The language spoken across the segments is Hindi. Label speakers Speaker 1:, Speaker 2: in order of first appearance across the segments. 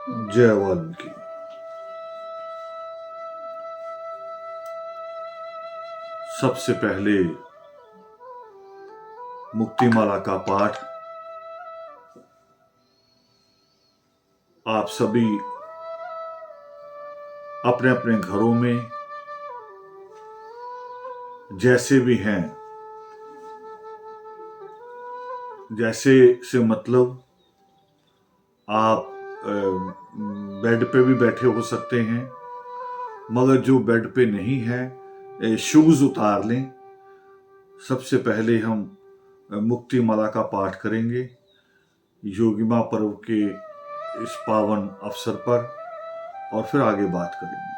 Speaker 1: जय वाल्मीकि। सबसे पहले मुक्तिमाला का पाठ आप सभी अपने अपने घरों में जैसे भी हैं, जैसे से मतलब आप बेड पे भी बैठे हो सकते हैं, मगर जो बेड पे नहीं है शूज उतार लें। सबसे पहले हम मुक्तिमाला का पाठ करेंगे योगिमा पर्व के इस पावन अवसर पर, और फिर आगे बात करेंगे।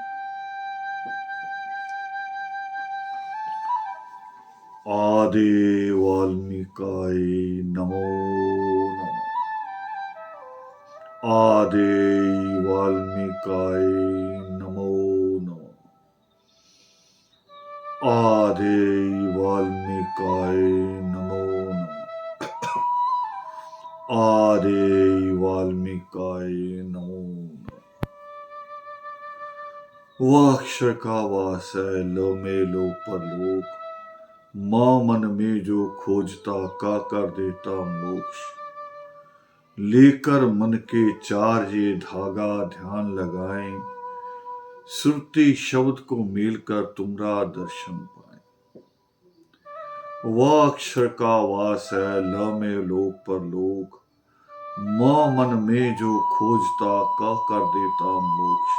Speaker 1: आदि वाल्मीकाय नमो नमः। आदि वाल्मीकाय नमो नमः। आदि वाल्मीकाय नमो नमः। आदि वाल्मीकाय नमो नमः। वह अक्षर का वास है लो में लो परलोक, मां मन में जो खोजता का कर देता मोक्ष। लेकर मन के चार ये धागा ध्यान लगाएं, सुरती शब्द को मिलकर तुमरा दर्शन पाए। वह अक्षर का वास है ल में लोक परलोक, मां मन में जो खोजता का कर देता मोक्ष।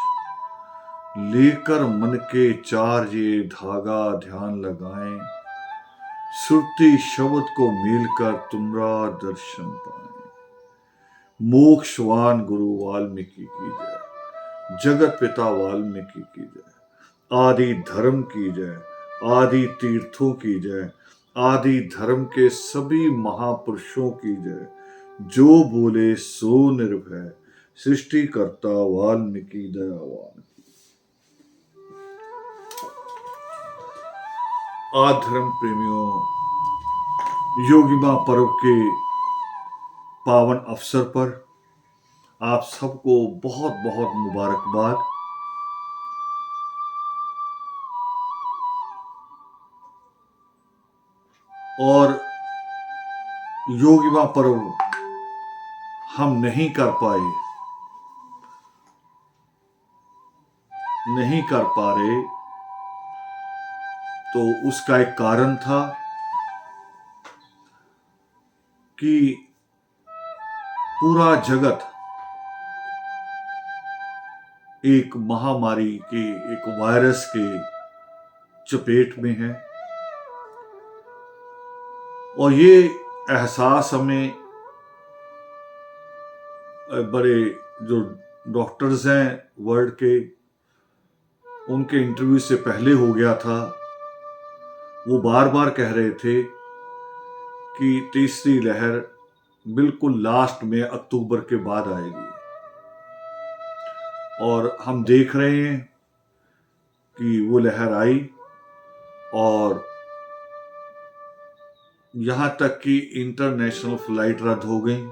Speaker 1: लेकर मन के चार ये धागा ध्यान लगाएं, सुरती शब्द को मिलकर तुमरा दर्शन पाए। मोक्षवान गुरु वाल्मीकि की जय, जगत पिता वाल्मीकि की जय, आदि धर्म की जय, आदि तीर्थों की जय, आदि धर्म के सभी महापुरुषों की जय। जो बोले सो निर्भय, सृष्टिकर्ता वाल्मीकि दयावान। आधर्म प्रेमियों, योगिमा पर्व के पावन अवसर पर आप सबको बहुत बहुत मुबारकबाद। और योगिमा पर्व हम नहीं कर पा रहे, तो उसका एक कारण था कि पूरा जगत एक महामारी के, एक वायरस के चपेट में है। और ये एहसास हमें बड़े जो डॉक्टर्स हैं वर्ल्ड के, उनके इंटरव्यू से पहले हो गया था। वो बार बार कह रहे थे कि तीसरी लहर बिल्कुल लास्ट में अक्टूबर के बाद आएगी, और हम देख रहे हैं कि वो लहर आई, और यहां तक कि इंटरनेशनल फ्लाइट रद्द हो गई,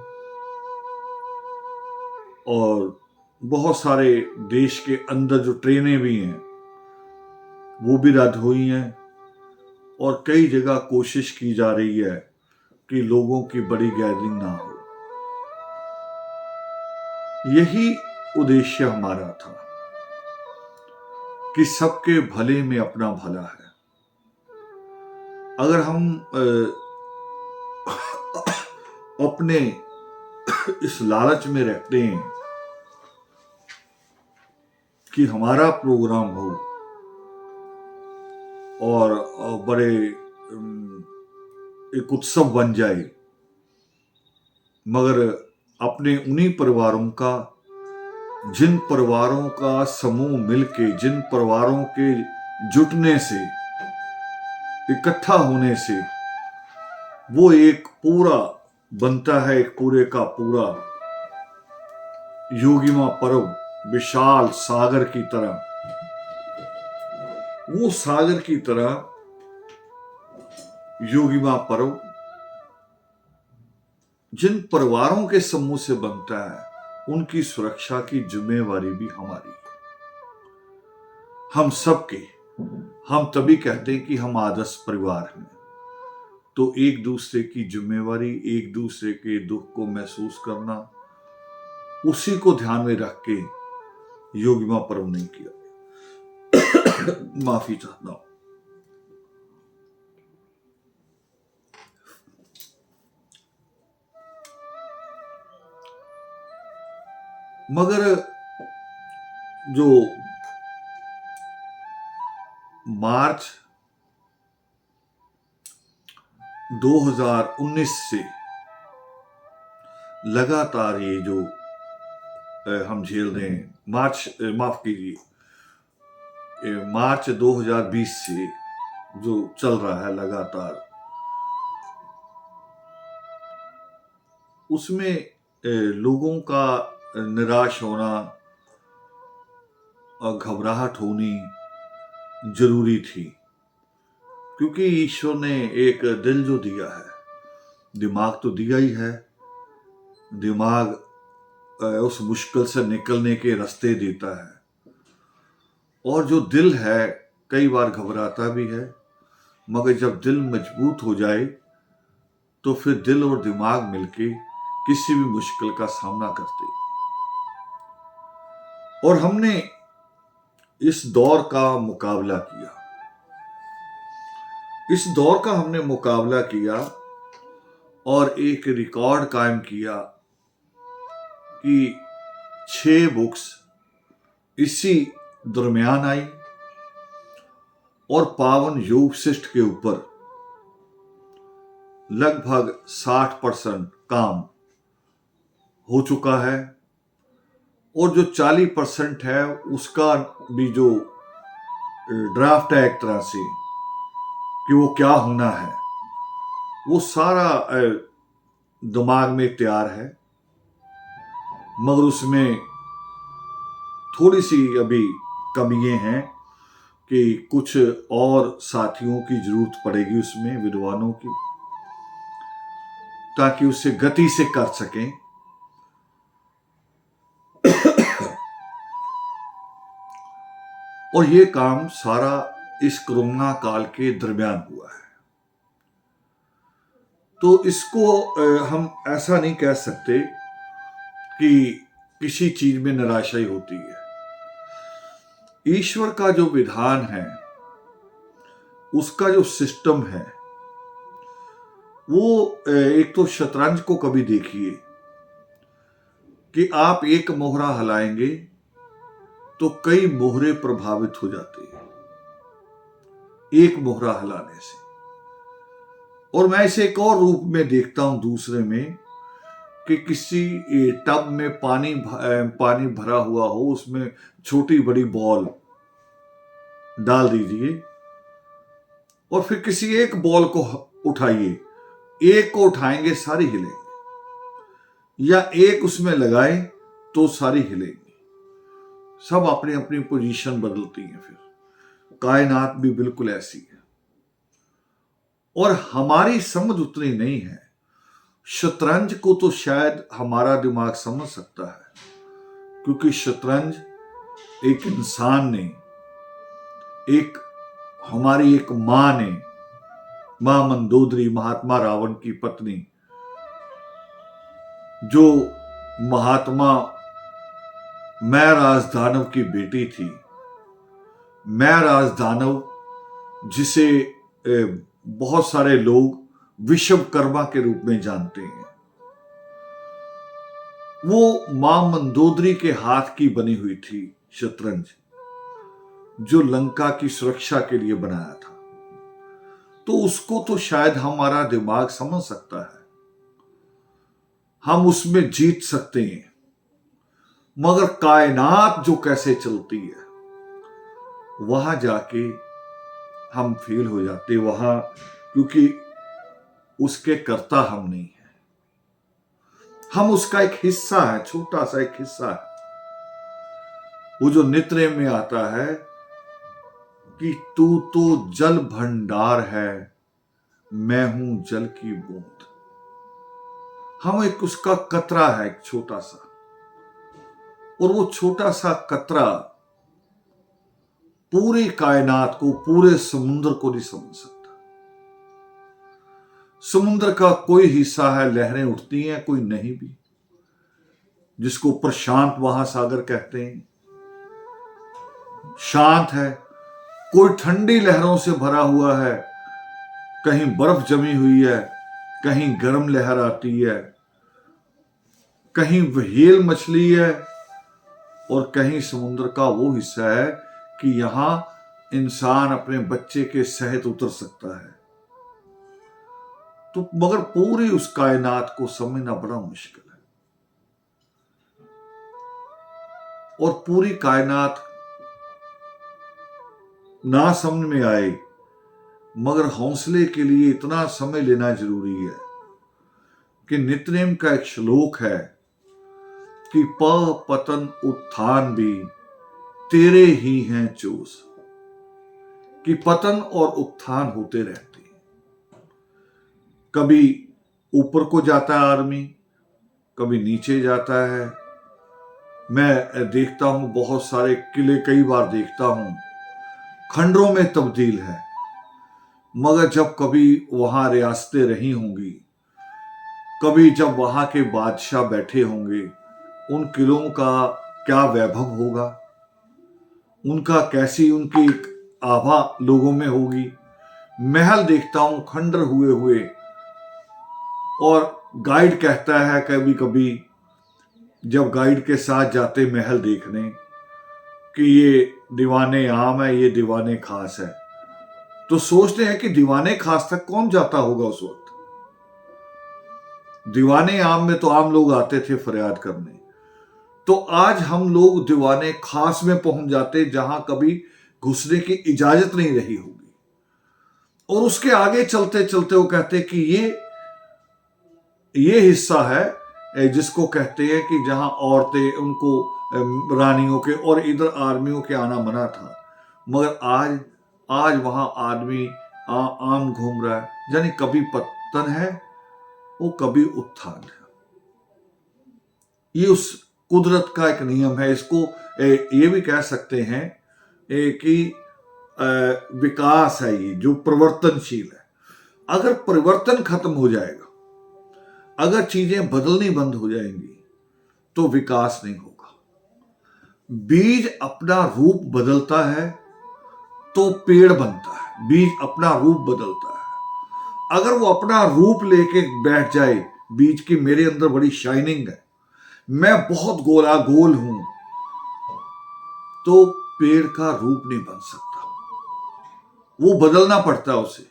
Speaker 1: और बहुत सारे देश के अंदर जो ट्रेनें भी हैं वो भी रद्द हुई हैं, और कई जगह कोशिश की जा रही है कि लोगों की बड़ी गैदरिंग ना हो। यही उद्देश्य हमारा था कि सबके भले में अपना भला है। अगर हम अपने इस लालच में रहते हैं कि हमारा प्रोग्राम हो और बड़े एक उत्सव बन जाए, मगर अपने उन्हीं परिवारों का, जिन परिवारों का समूह मिलके, जिन परिवारों के जुटने से, इकट्ठा होने से वो एक पूरा बनता है, एक पूरे का पूरा योगिमा पर्व विशाल सागर की तरह। वो सागर की तरह योगिमा पर्व जिन परिवारों के समूह से बनता है, उनकी सुरक्षा की जिम्मेवारी भी हमारी है। हम सबके, हम तभी कहते हैं कि हम आदर्श परिवार हैं, तो एक दूसरे की जिम्मेवारी, एक दूसरे के दुख को महसूस करना, उसी को ध्यान में रख के योगिमा पर्व नहीं किया। माफी चाहता हूं। मगर जो मार्च 2019 से लगातार ये जो हम झेल रहे हैं, मार्च 2020 से जो चल रहा है लगातार, उसमें लोगों का निराश होना और घबराहट होनी जरूरी थी, क्योंकि ईश्वर ने एक दिल जो दिया है, दिमाग तो दिया ही है, दिमाग उस मुश्किल से निकलने के रास्ते देता है, और जो दिल है कई बार घबराता भी है, मगर जब दिल मजबूत हो जाए तो फिर दिल और दिमाग मिलके किसी भी मुश्किल का सामना करते। और हमने इस दौर का मुकाबला किया, इस दौर का हमने मुकाबला किया और एक रिकॉर्ड कायम किया कि 6 बुक्स इसी दरमियान आई, और पावन योग शिष्ट के ऊपर लगभग 60% काम हो चुका है, और जो 40% है उसका भी जो ड्राफ्ट है एक तरह से कि वो क्या होना है, वो सारा दिमाग में तैयार है, मगर उसमें थोड़ी सी अभी कमियां हैं कि कुछ और साथियों की जरूरत पड़ेगी उसमें, विद्वानों की, ताकि उसे गति से कर सकें। और ये काम सारा इस कोरोना काल के दरमियान हुआ है, तो इसको हम ऐसा नहीं कह सकते कि किसी चीज में निराशा ही होती है। ईश्वर का जो विधान है, उसका जो सिस्टम है, वो एक तो शतरंज को कभी देखिए कि आप एक मोहरा हिलाएंगे तो कई मोहरे प्रभावित हो जाते हैं एक मोहरा हिलाने से। और मैं इसे एक और रूप में देखता हूं दूसरे में, कि किसी टब में पानी भरा हुआ हो, उसमें छोटी बड़ी बॉल डाल दीजिए और फिर किसी एक बॉल को उठाइए, एक को उठाएंगे सारी हिलेंगे, या एक उसमें लगाएं तो सारी हिलेंगी। सब अपनी अपनी पोजीशन बदलती हैं। फिर कायनात भी बिल्कुल ऐसी है, और हमारी समझ उतनी नहीं है। शतरंज को तो शायद हमारा दिमाग समझ सकता है, क्योंकि शतरंज एक इंसान ने, एक हमारी एक मां ने, मां मंदोदरी, महात्मा रावण की पत्नी, जो महात्मा मैं राजदानव की बेटी थी, मैं राजदानव जिसे बहुत सारे लोग विश्वकर्मा के रूप में जानते हैं, वो मां मंदोदरी के हाथ की बनी हुई थी शतरंज, जो लंका की सुरक्षा के लिए बनाया था। तो उसको तो शायद हमारा दिमाग समझ सकता है, हम उसमें जीत सकते हैं, मगर कायनात जो कैसे चलती है, वहां जाके हम फेल हो जाते वहां, क्योंकि उसके कर्ता हम नहीं है, हम उसका एक हिस्सा है, छोटा सा एक हिस्सा है। वो जो नित्य में आता है कि तू तो जल भंडार है, मैं हूं जल की बूंद। हम एक उसका कतरा है, एक छोटा सा, और वो छोटा सा कतरा पूरी कायनात को, पूरे समुद्र को नहीं समझ सकता। समुद्र का कोई हिस्सा है लहरें उठती हैं, कोई नहीं भी, जिसको प्रशांत महासागर कहते हैं, शांत है। कोई ठंडी लहरों से भरा हुआ है, कहीं बर्फ जमी हुई है, कहीं गर्म लहर आती है, कहीं व्हेल मछली है, और कहीं समुद्र का वो हिस्सा है कि यहां इंसान अपने बच्चे के सहित उतर सकता है। तो मगर पूरी उस कायनात को समझना बड़ा मुश्किल है, और पूरी कायनात ना समझ में आए, मगर हौसले के लिए इतना समय लेना जरूरी है कि नित्यनेम का एक श्लोक है कि प पतन उत्थान भी तेरे ही हैं चूज, कि पतन और उत्थान होते रहते हैं। कभी ऊपर को जाता है आदमी, कभी नीचे जाता है। मैं देखता हूं बहुत सारे किले, कई बार देखता हूं खंडरों में तब्दील है, मगर जब कभी वहां रियासतें रही होंगी, कभी जब वहां के बादशाह बैठे होंगे, उन किलों का क्या वैभव होगा, उनका कैसी उनकी आभा लोगों में होगी। महल देखता हूं खंडर हुए हुए, और गाइड कहता है कभी कभी जब गाइड के साथ जाते महल देखने कि ये दीवाने आम है, ये दीवाने खास है, तो सोचते हैं कि दीवाने खास तक कौन जाता होगा उस वक्त। दीवाने आम में तो आम लोग आते थे फरियाद करने, तो आज हम लोग दीवाने खास में पहुंच जाते जहां कभी घुसने की इजाजत नहीं रही होगी। और उसके आगे चलते चलते वो कहते कि ये हिस्सा है जिसको कहते हैं कि जहां औरतें, उनको रानियों के और इधर आर्मियों के आना मना था, मगर आज वहां आदमी आम घूम रहा है। यानी कभी पतन है, वो कभी उत्थान है। ये उस कुदरत का एक नियम है। इसको ये भी कह सकते हैं कि विकास है, ये जो परिवर्तनशील है। अगर परिवर्तन खत्म हो जाएगा, अगर चीजें बदलनी बंद हो जाएंगी, तो विकास नहीं होगा। बीज अपना रूप बदलता है तो पेड़ बनता है। बीज अपना रूप बदलता है। अगर वो अपना रूप लेके बैठ जाए बीज की, मेरे अंदर बड़ी शाइनिंग है, मैं बहुत गोला गोल हूं, तो पेड़ का रूप नहीं बन सकता, वो बदलना पड़ता है उसे।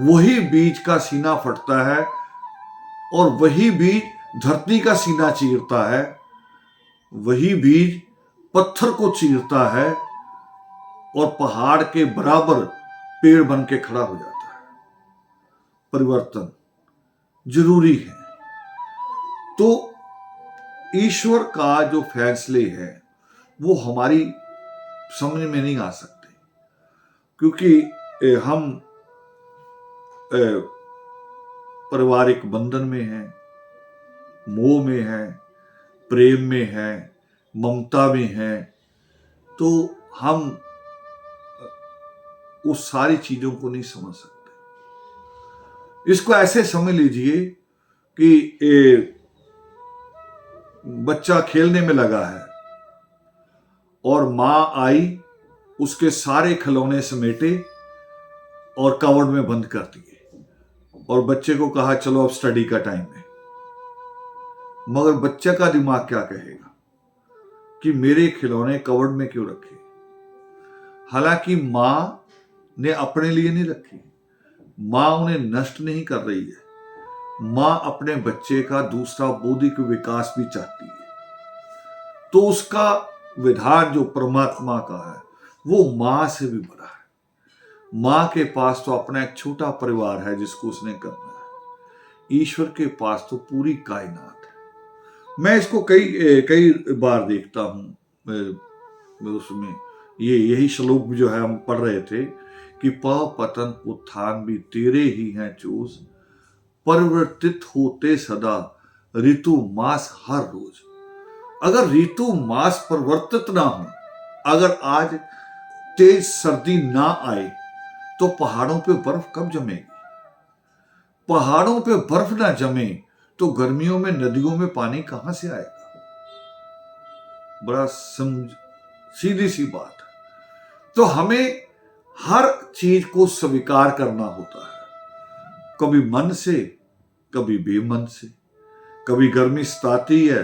Speaker 1: वही बीज का सीना फटता है, और वही बीज धरती का सीना चीरता है, वही बीज पत्थर को चीरता है, और पहाड़ के बराबर पेड़ बन के खड़ा हो जाता है। परिवर्तन जरूरी है। तो ईश्वर का जो फैसले हैं वो हमारी समझ में नहीं आ सकते, क्योंकि हम पारिवारिक बंधन में हैं, मोह में हैं, प्रेम में हैं, ममता में हैं, तो हम उस सारी चीजों को नहीं समझ सकते। इसको ऐसे समझ लीजिए कि बच्चा खेलने में लगा है और मां आई, उसके सारे खिलौने समेटे और कवर्ड में बंद कर दिए, और बच्चे को कहा चलो अब स्टडी का टाइम है। मगर बच्चे का दिमाग क्या कहेगा कि मेरे खिलौने कवर्ड में क्यों रखे। हालांकि मां ने अपने लिए नहीं रखी, मां उन्हें नष्ट नहीं कर रही है, मां अपने बच्चे का दूसरा बौद्धिक विकास भी चाहती है। तो उसका विधान जो परमात्मा का है वो मां से भी बड़ा है। मां के पास तो अपना एक छोटा परिवार है जिसको उसने करना है। ईश्वर के पास तो पूरी कायनात है। मैं इसको कई बार देखता हूं। उसमें यही श्लोक जो है हम पढ़ रहे थे कि पतन उत्थान भी तेरे ही हैं चूज, परिवर्तित होते सदा ऋतु मास हर रोज। अगर ऋतु मास परिवर्तित ना हो, अगर आज तेज सर्दी ना आए तो पहाड़ों पे बर्फ कब जमेगी? पहाड़ों पे बर्फ ना जमे तो गर्मियों में नदियों में पानी कहां से आएगा? बड़ा सीधी सी बात है। तो हमें हर चीज को स्वीकार करना होता है, कभी मन से, कभी बेमन से। कभी गर्मी सताती है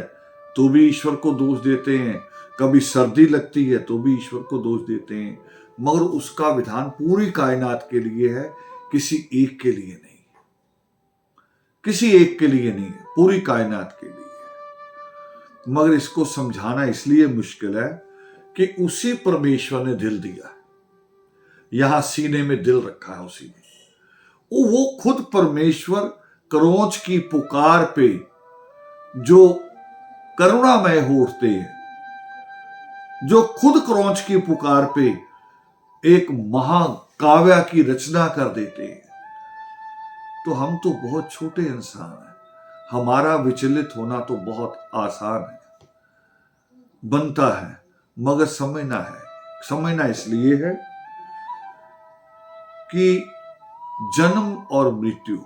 Speaker 1: तो भी ईश्वर को दोष देते हैं, कभी सर्दी लगती है तो भी ईश्वर को दोष देते हैं, मगर उसका विधान पूरी कायनात के लिए है, किसी एक के लिए नहीं, किसी एक के लिए नहीं है, पूरी कायनात के लिए है। मगर इसको समझाना इसलिए मुश्किल है कि उसी परमेश्वर ने दिल दिया है, यहां सीने में दिल रखा है उसी ने। वो खुद परमेश्वर क्रोंच की पुकार पे जो करुणामय होते हैं, जो खुद क्रोंच की पुकार पे एक महाकाव्य की रचना कर देते हैं। तो हम तो बहुत छोटे इंसान हैं, हमारा विचलित होना तो बहुत आसान है, बनता है, मगर समझना इसलिए है कि जन्म और मृत्यु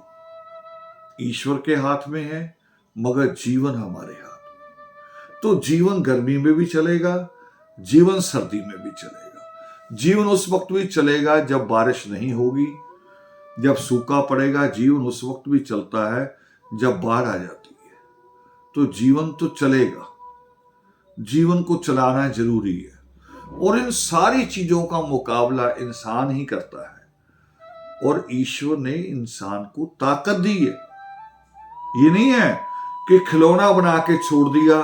Speaker 1: ईश्वर के हाथ में है, मगर जीवन हमारे हाथ में। तो जीवन गर्मी में भी चलेगा, जीवन सर्दी में भी चलेगा, जीवन उस वक्त भी चलेगा जब बारिश नहीं होगी, जब सूखा पड़ेगा, जीवन उस वक्त भी चलता है जब बाढ़ आ जाती है। तो जीवन तो चलेगा, जीवन को चलाना जरूरी है, और इन सारी चीजों का मुकाबला इंसान ही करता है, और ईश्वर ने इंसान को ताकत दी है। ये नहीं है कि खिलौना बना के छोड़ दिया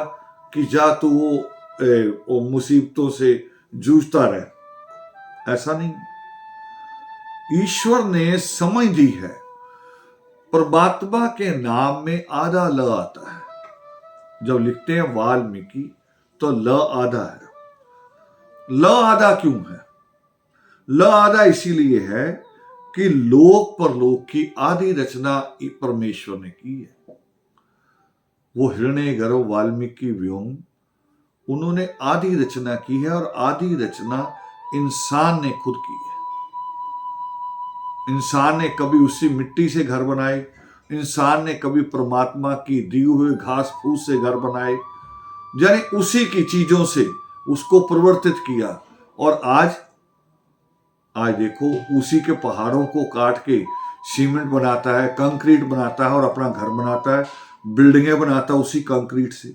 Speaker 1: कि जा तू वो मुसीबतों से जूझता रहे, ऐसा नहीं। ईश्वर ने समझ दी है, परमात्मा के नाम में आधा ल आता है। जब लिखते हैं वाल्मीकि तो ल आधा है। ल आधा क्यों है? ल आधा इसीलिए है कि लोक परलोक की आधी रचना परमेश्वर ने की है। वो हिरण्य गर्भ वाल्मीकि व्योम, उन्होंने आधी रचना की है, और आधी रचना इंसान ने खुद की है। इंसान ने कभी उसी मिट्टी से घर बनाए, इंसान ने कभी परमात्मा की दी हुई घास फूस से घर बनाए, यानी उसी की चीजों से उसको परिवर्तित किया। और आज देखो, उसी के पहाड़ों को काट के सीमेंट बनाता है, कंक्रीट बनाता है, और अपना घर बनाता है, बिल्डिंगें बनाता है उसी कंक्रीट से,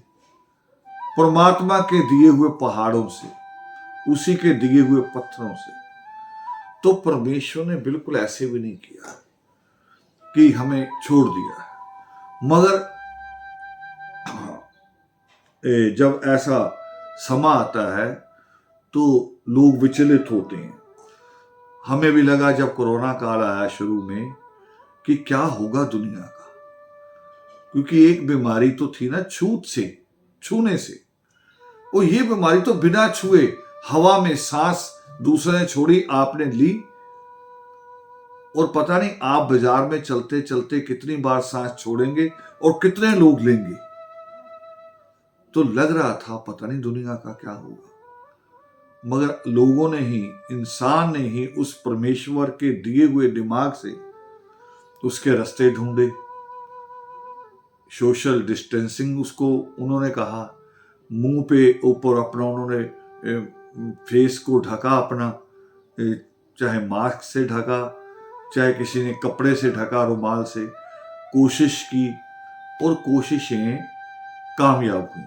Speaker 1: परमात्मा के दिए हुए पहाड़ों से, उसी के दिए हुए पत्थरों से। तो परमेश्वर ने बिल्कुल ऐसे भी नहीं किया कि हमें छोड़ दिया है। मगर जब ऐसा समा आता है तो लोग विचलित होते हैं। हमें भी लगा जब कोरोना काल आया शुरू में कि क्या होगा दुनिया का, क्योंकि एक बीमारी तो थी ना छूने से, और ये बीमारी तो बिना छुए हवा में सांस दूसरे ने छोड़ी, आपने ली, और पता नहीं आप बाजार में चलते चलते कितनी बार सांस छोड़ेंगे और कितने लोग लेंगे। तो लग रहा था पता नहीं दुनिया का क्या होगा, मगर लोगों ने ही, इंसान ने ही उस परमेश्वर के दिए हुए दिमाग से उसके रास्ते ढूंढे। सोशल डिस्टेंसिंग उसको उन्होंने कहा, मुंह पे ऊपर अपना उन्होंने फेस को ढका, अपना चाहे मास्क से ढका, चाहे किसी ने कपड़े से ढका, रुमाल से, कोशिश की, और कोशिशें कामयाब हुई।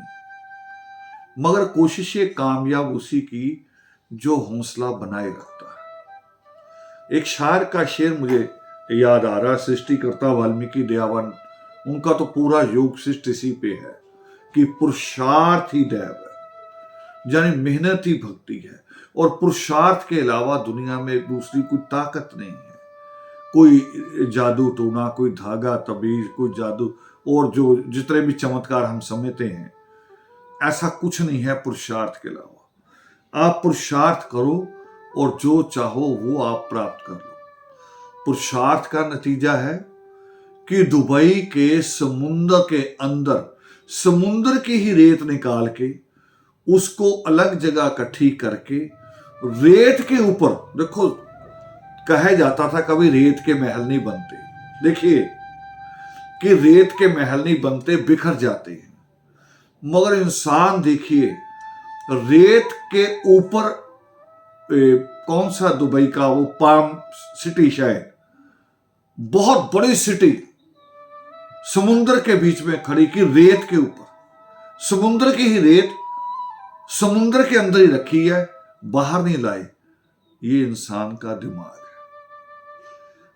Speaker 1: मगर कोशिशें कामयाब उसी की जो हौसला बनाए रखता है। एक शायर का शेर मुझे याद आ रहा, सृष्टिकर्ता वाल्मीकि दयावान, उनका तो पूरा योग शिष्ट इसी पे है कि पुरुषार्थ ही दैव है, यानी मेहनत ही भक्ति है, और पुरुषार्थ के अलावा दुनिया में दूसरी कोई ताकत नहीं है। कोई जादू टोना, कोई धागा तबीज, कोई जादू, और जो जितने भी चमत्कार हम समझते हैं, ऐसा कुछ नहीं है पुरुषार्थ के अलावा। आप पुरुषार्थ करो और जो चाहो वो आप प्राप्त कर लो। पुरुषार्थ का नतीजा है कि दुबई के समुद्र के अंदर समुद्र की ही रेत निकाल के उसको अलग जगह इकट्ठी करके रेत के ऊपर, देखो कहा जाता था कभी रेत के महल नहीं बनते, देखिए कि रेत के महल नहीं बनते, बिखर जाते हैं। मगर इंसान देखिए रेत के ऊपर, कौन सा दुबई का वो पाम सिटी, शायद बहुत बड़ी सिटी समुद्र के बीच में खड़ी की, रेत के ऊपर, समुद्र की ही रेत समुद्र के अंदर ही रखी है, बाहर नहीं लाए। ये इंसान का दिमाग है।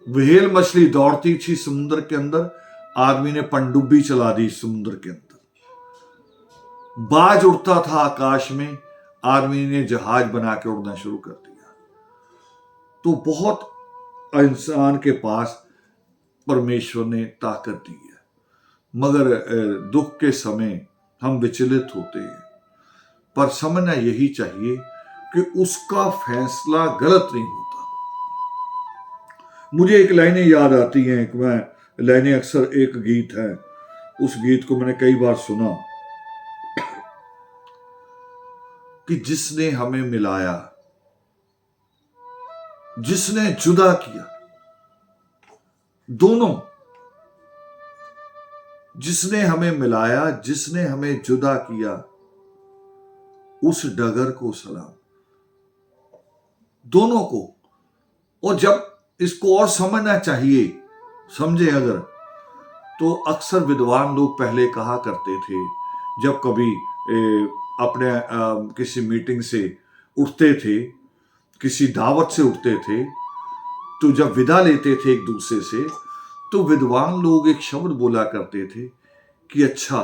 Speaker 1: व्हेल मछली दौड़ती थी समुद्र के अंदर, आदमी ने पनडुब्बी चला दी समुद्र के अंदर। बाज उड़ता था आकाश में, आदमी ने जहाज बना के उड़ना शुरू कर दिया। तो बहुत इंसान के पास परमेश्वर ने ताकत दी है, मगर दुख के समय हम विचलित होते हैं। पर समझना यही चाहिए कि उसका फैसला गलत नहीं होता। मुझे एक लाइनें याद आती हैं, लाइनें अक्सर, एक गीत है, उस गीत को मैंने कई बार सुना कि जिसने हमें मिलाया, जिसने जुदा किया, दोनों, जिसने हमें मिलाया, जिसने हमें जुदा किया, उस डगर को सलाम, दोनों को। और जब इसको और समझना चाहिए, समझे अगर, तो अक्सर विद्वान लोग पहले कहा करते थे, जब कभी अपने किसी मीटिंग से उठते थे, किसी दावत से उठते थे, तो जब विदा लेते थे एक दूसरे से, तो विद्वान लोग एक शब्द बोला करते थे कि अच्छा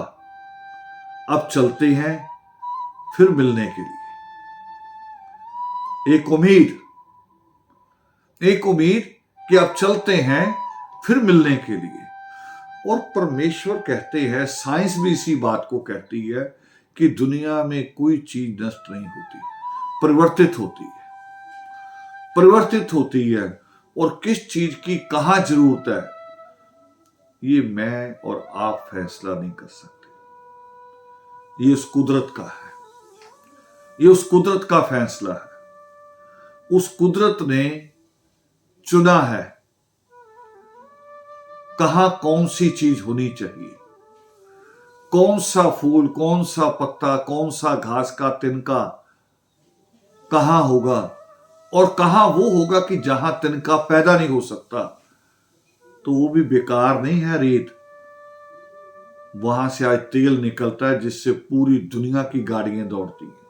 Speaker 1: अब चलते हैं फिर मिलने के लिए। एक उम्मीद कि अब चलते हैं फिर मिलने के लिए। और परमेश्वर कहते हैं, साइंस भी इसी बात को कहती है कि दुनिया में कोई चीज नष्ट नहीं होती, परिवर्तित होती है। और किस चीज की कहां जरूरत है, ये मैं और आप फैसला नहीं कर सकते। ये उस कुदरत का है, ये उस कुदरत का फैसला है। उस कुदरत ने चुना है कहां कौन सी चीज होनी चाहिए, कौन सा फूल, कौन सा पत्ता, कौन सा घास का तिनका कहां होगा, और कहां वो होगा कि जहां तिनका पैदा नहीं हो सकता, तो वो भी बेकार नहीं है रेत। वहां से आज तेल निकलता है जिससे पूरी दुनिया की गाड़ियां दौड़ती हैं।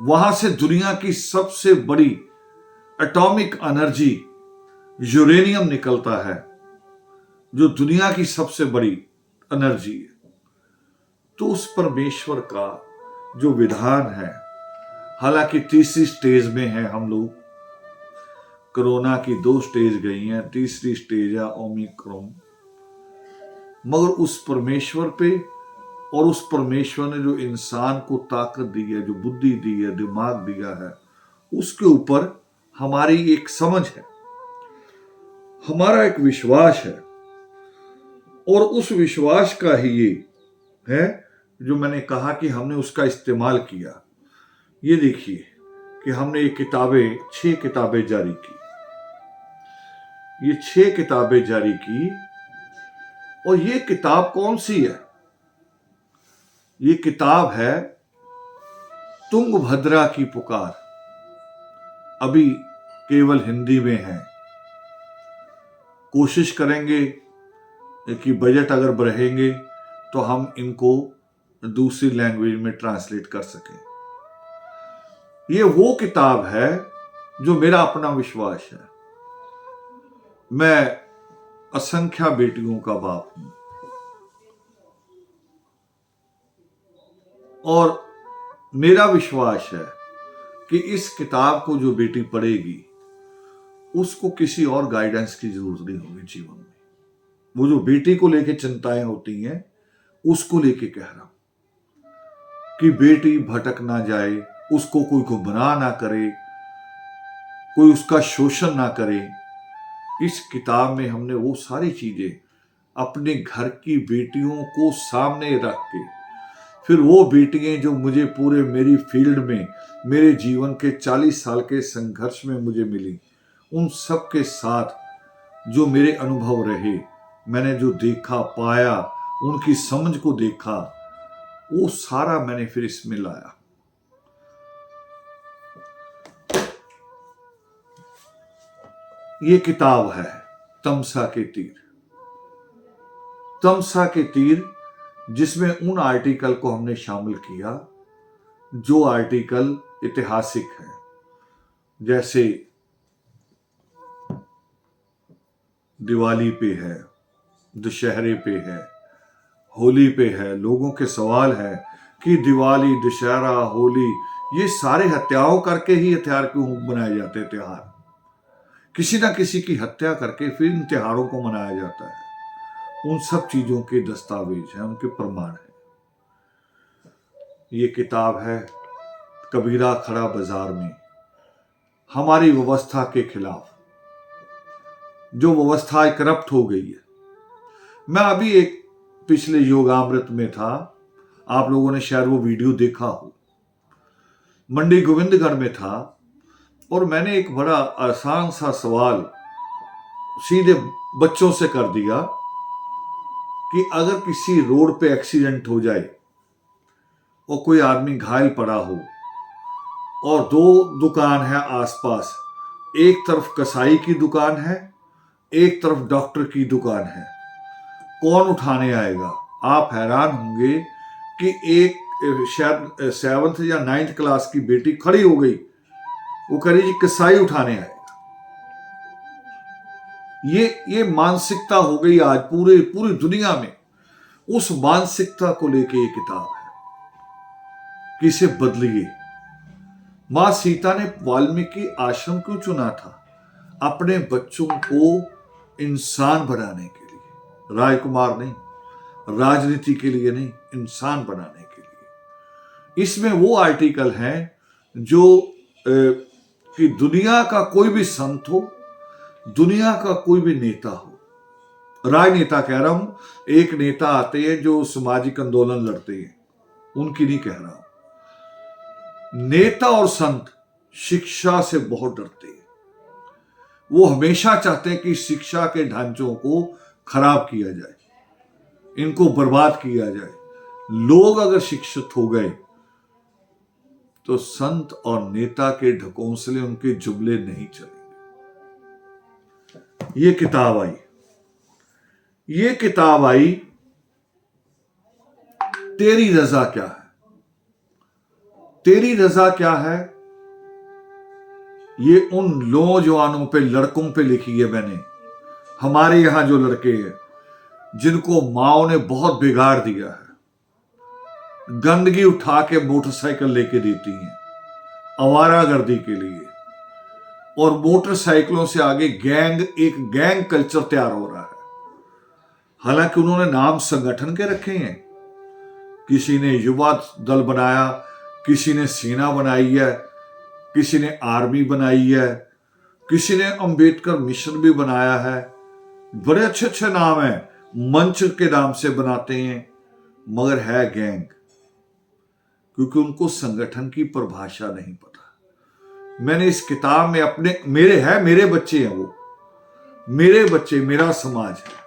Speaker 1: वहां से दुनिया की सबसे बड़ी एटॉमिक एनर्जी यूरेनियम निकलता है, जो दुनिया की सबसे बड़ी एनर्जी है। तो उस परमेश्वर का जो विधान है, हालांकि तीसरी स्टेज में है हम लोग, कोरोना की 2 स्टेज गई हैं, तीसरी स्टेज है ओमिक्रॉन, मगर उस परमेश्वर पे, और उस परमेश्वर ने जो इंसान को ताकत दी है, जो बुद्धि दी है, दिमाग दिया है, उसके ऊपर हमारी एक समझ है, हमारा एक विश्वास है। और उस विश्वास का ही ये है जो मैंने कहा कि हमने उसका इस्तेमाल किया। ये देखिए कि हमने ये किताबें, 6 किताबें जारी की, ये 6 किताबें जारी की। और ये किताब कौन सी है? ये किताब है तुंगभद्रा की पुकार। अभी केवल हिंदी में है। कोशिश करेंगे कि बजट अगर बढ़ेंगे तो हम इनको दूसरी लैंग्वेज में ट्रांसलेट कर सकें। ये वो किताब है जो मेरा अपना विश्वास है। मैं असंख्य बेटियों का बाप हूं, और मेरा विश्वास है कि इस किताब को जो बेटी पढ़ेगी उसको किसी और गाइडेंस की जरूरत नहीं होगी जीवन में। वो जो बेटी को लेके चिंताएं होती हैं, उसको लेके कह रहा हूं कि बेटी भटक ना जाए, उसको कोई गुमराह ना करे, कोई उसका शोषण ना करे। इस किताब में हमने वो सारी चीजें अपने घर की बेटियों को सामने रख के, फिर वो बेटियां जो मुझे पूरे मेरी फील्ड में मेरे जीवन के 40 साल के संघर्ष में मुझे मिली, उन सब के साथ जो मेरे अनुभव रहे, मैंने जो देखा पाया, उनकी समझ को देखा, वो सारा मैंने फिर इसमें लाया। ये किताब है तमसा के तीर। तमसा के तीर, जिसमें उन आर्टिकल को हमने शामिल किया जो आर्टिकल ऐतिहासिक हैं, जैसे दिवाली पे है, दशहरे पे है, होली पे है। लोगों के सवाल है कि दिवाली, दशहरा, होली, ये सारे हत्याओं करके ही हथियार क्यों बनाए जाते हैं? त्योहार किसी ना किसी की हत्या करके फिर इन त्योहारों को मनाया जाता है। उन सब चीजों के दस्तावेज हैं, उनके प्रमाण हैं। ये किताब है कबीरा खड़ा बाजार में, हमारी व्यवस्था के खिलाफ, जो व्यवस्था करप्ट हो गई है। मैं अभी एक पिछले योगामृत में था, आप लोगों ने शायद वो वीडियो देखा हो, मंडी गोविंदगढ़ में था, और मैंने एक बड़ा आसान सा सवाल सीधे बच्चों से कर दिया कि अगर किसी रोड पे एक्सीडेंट हो जाए और कोई आदमी घायल पड़ा हो और दो दुकान है आसपास, एक तरफ कसाई की दुकान है, एक तरफ डॉक्टर की दुकान है, कौन उठाने आएगा? आप हैरान होंगे कि एक शायद 7th या 9th क्लास की बेटी खड़ी हो गई, वो कह रही जी कसाई उठाने आएगा। ये मानसिकता हो गई आज पूरी दुनिया में। उस मानसिकता को लेके ये किताब है कि इसे बदलिए। मां सीता ने वाल्मीकि आश्रम क्यों चुना था? अपने बच्चों को इंसान बनाने के लिए, राजकुमार नहीं, राजनीति के लिए नहीं, इंसान बनाने के लिए। इसमें वो आर्टिकल हैं जो कि दुनिया का कोई भी संत हो, दुनिया का कोई भी नेता हो, राजनेता कह रहा हूं, एक नेता आते हैं जो सामाजिक आंदोलन लड़ते हैं, उनकी नहीं कह रहा हूं। नेता और संत शिक्षा से बहुत डरते हैं। वो हमेशा चाहते हैं कि शिक्षा के ढांचों को खराब किया जाए, इनको बर्बाद किया जाए। लोग अगर शिक्षित हो गए तो संत और नेता के ढकोंसले, उनके जुमले नहीं चलेंगे। ये किताब आई तेरी रजा क्या है। तेरी रजा क्या है, ये उन नौजवानों पे, लड़कों पे लिखी है मैंने। हमारे यहां जो लड़के हैं जिनको माओ ने बहुत बिगाड़ दिया है, गंदगी उठा के मोटरसाइकिल लेके देती हैं आवारागर्दी के लिए, और मोटरसाइकिलों से आगे एक गैंग कल्चर तैयार हो रहा है। हालांकि उन्होंने नाम संगठन के रखे हैं, किसी ने युवा दल बनाया, किसी ने सेना बनाई है, किसी ने आर्मी बनाई है, किसी ने अंबेडकर मिशन भी बनाया है। बड़े अच्छे अच्छे नाम हैं, मंच के नाम से बनाते हैं, मगर है गैंग, क्योंकि उनको संगठन की परिभाषा नहीं पता। मैंने इस किताब में मेरे बच्चे हैं, वो मेरे बच्चे, मेरा समाज है,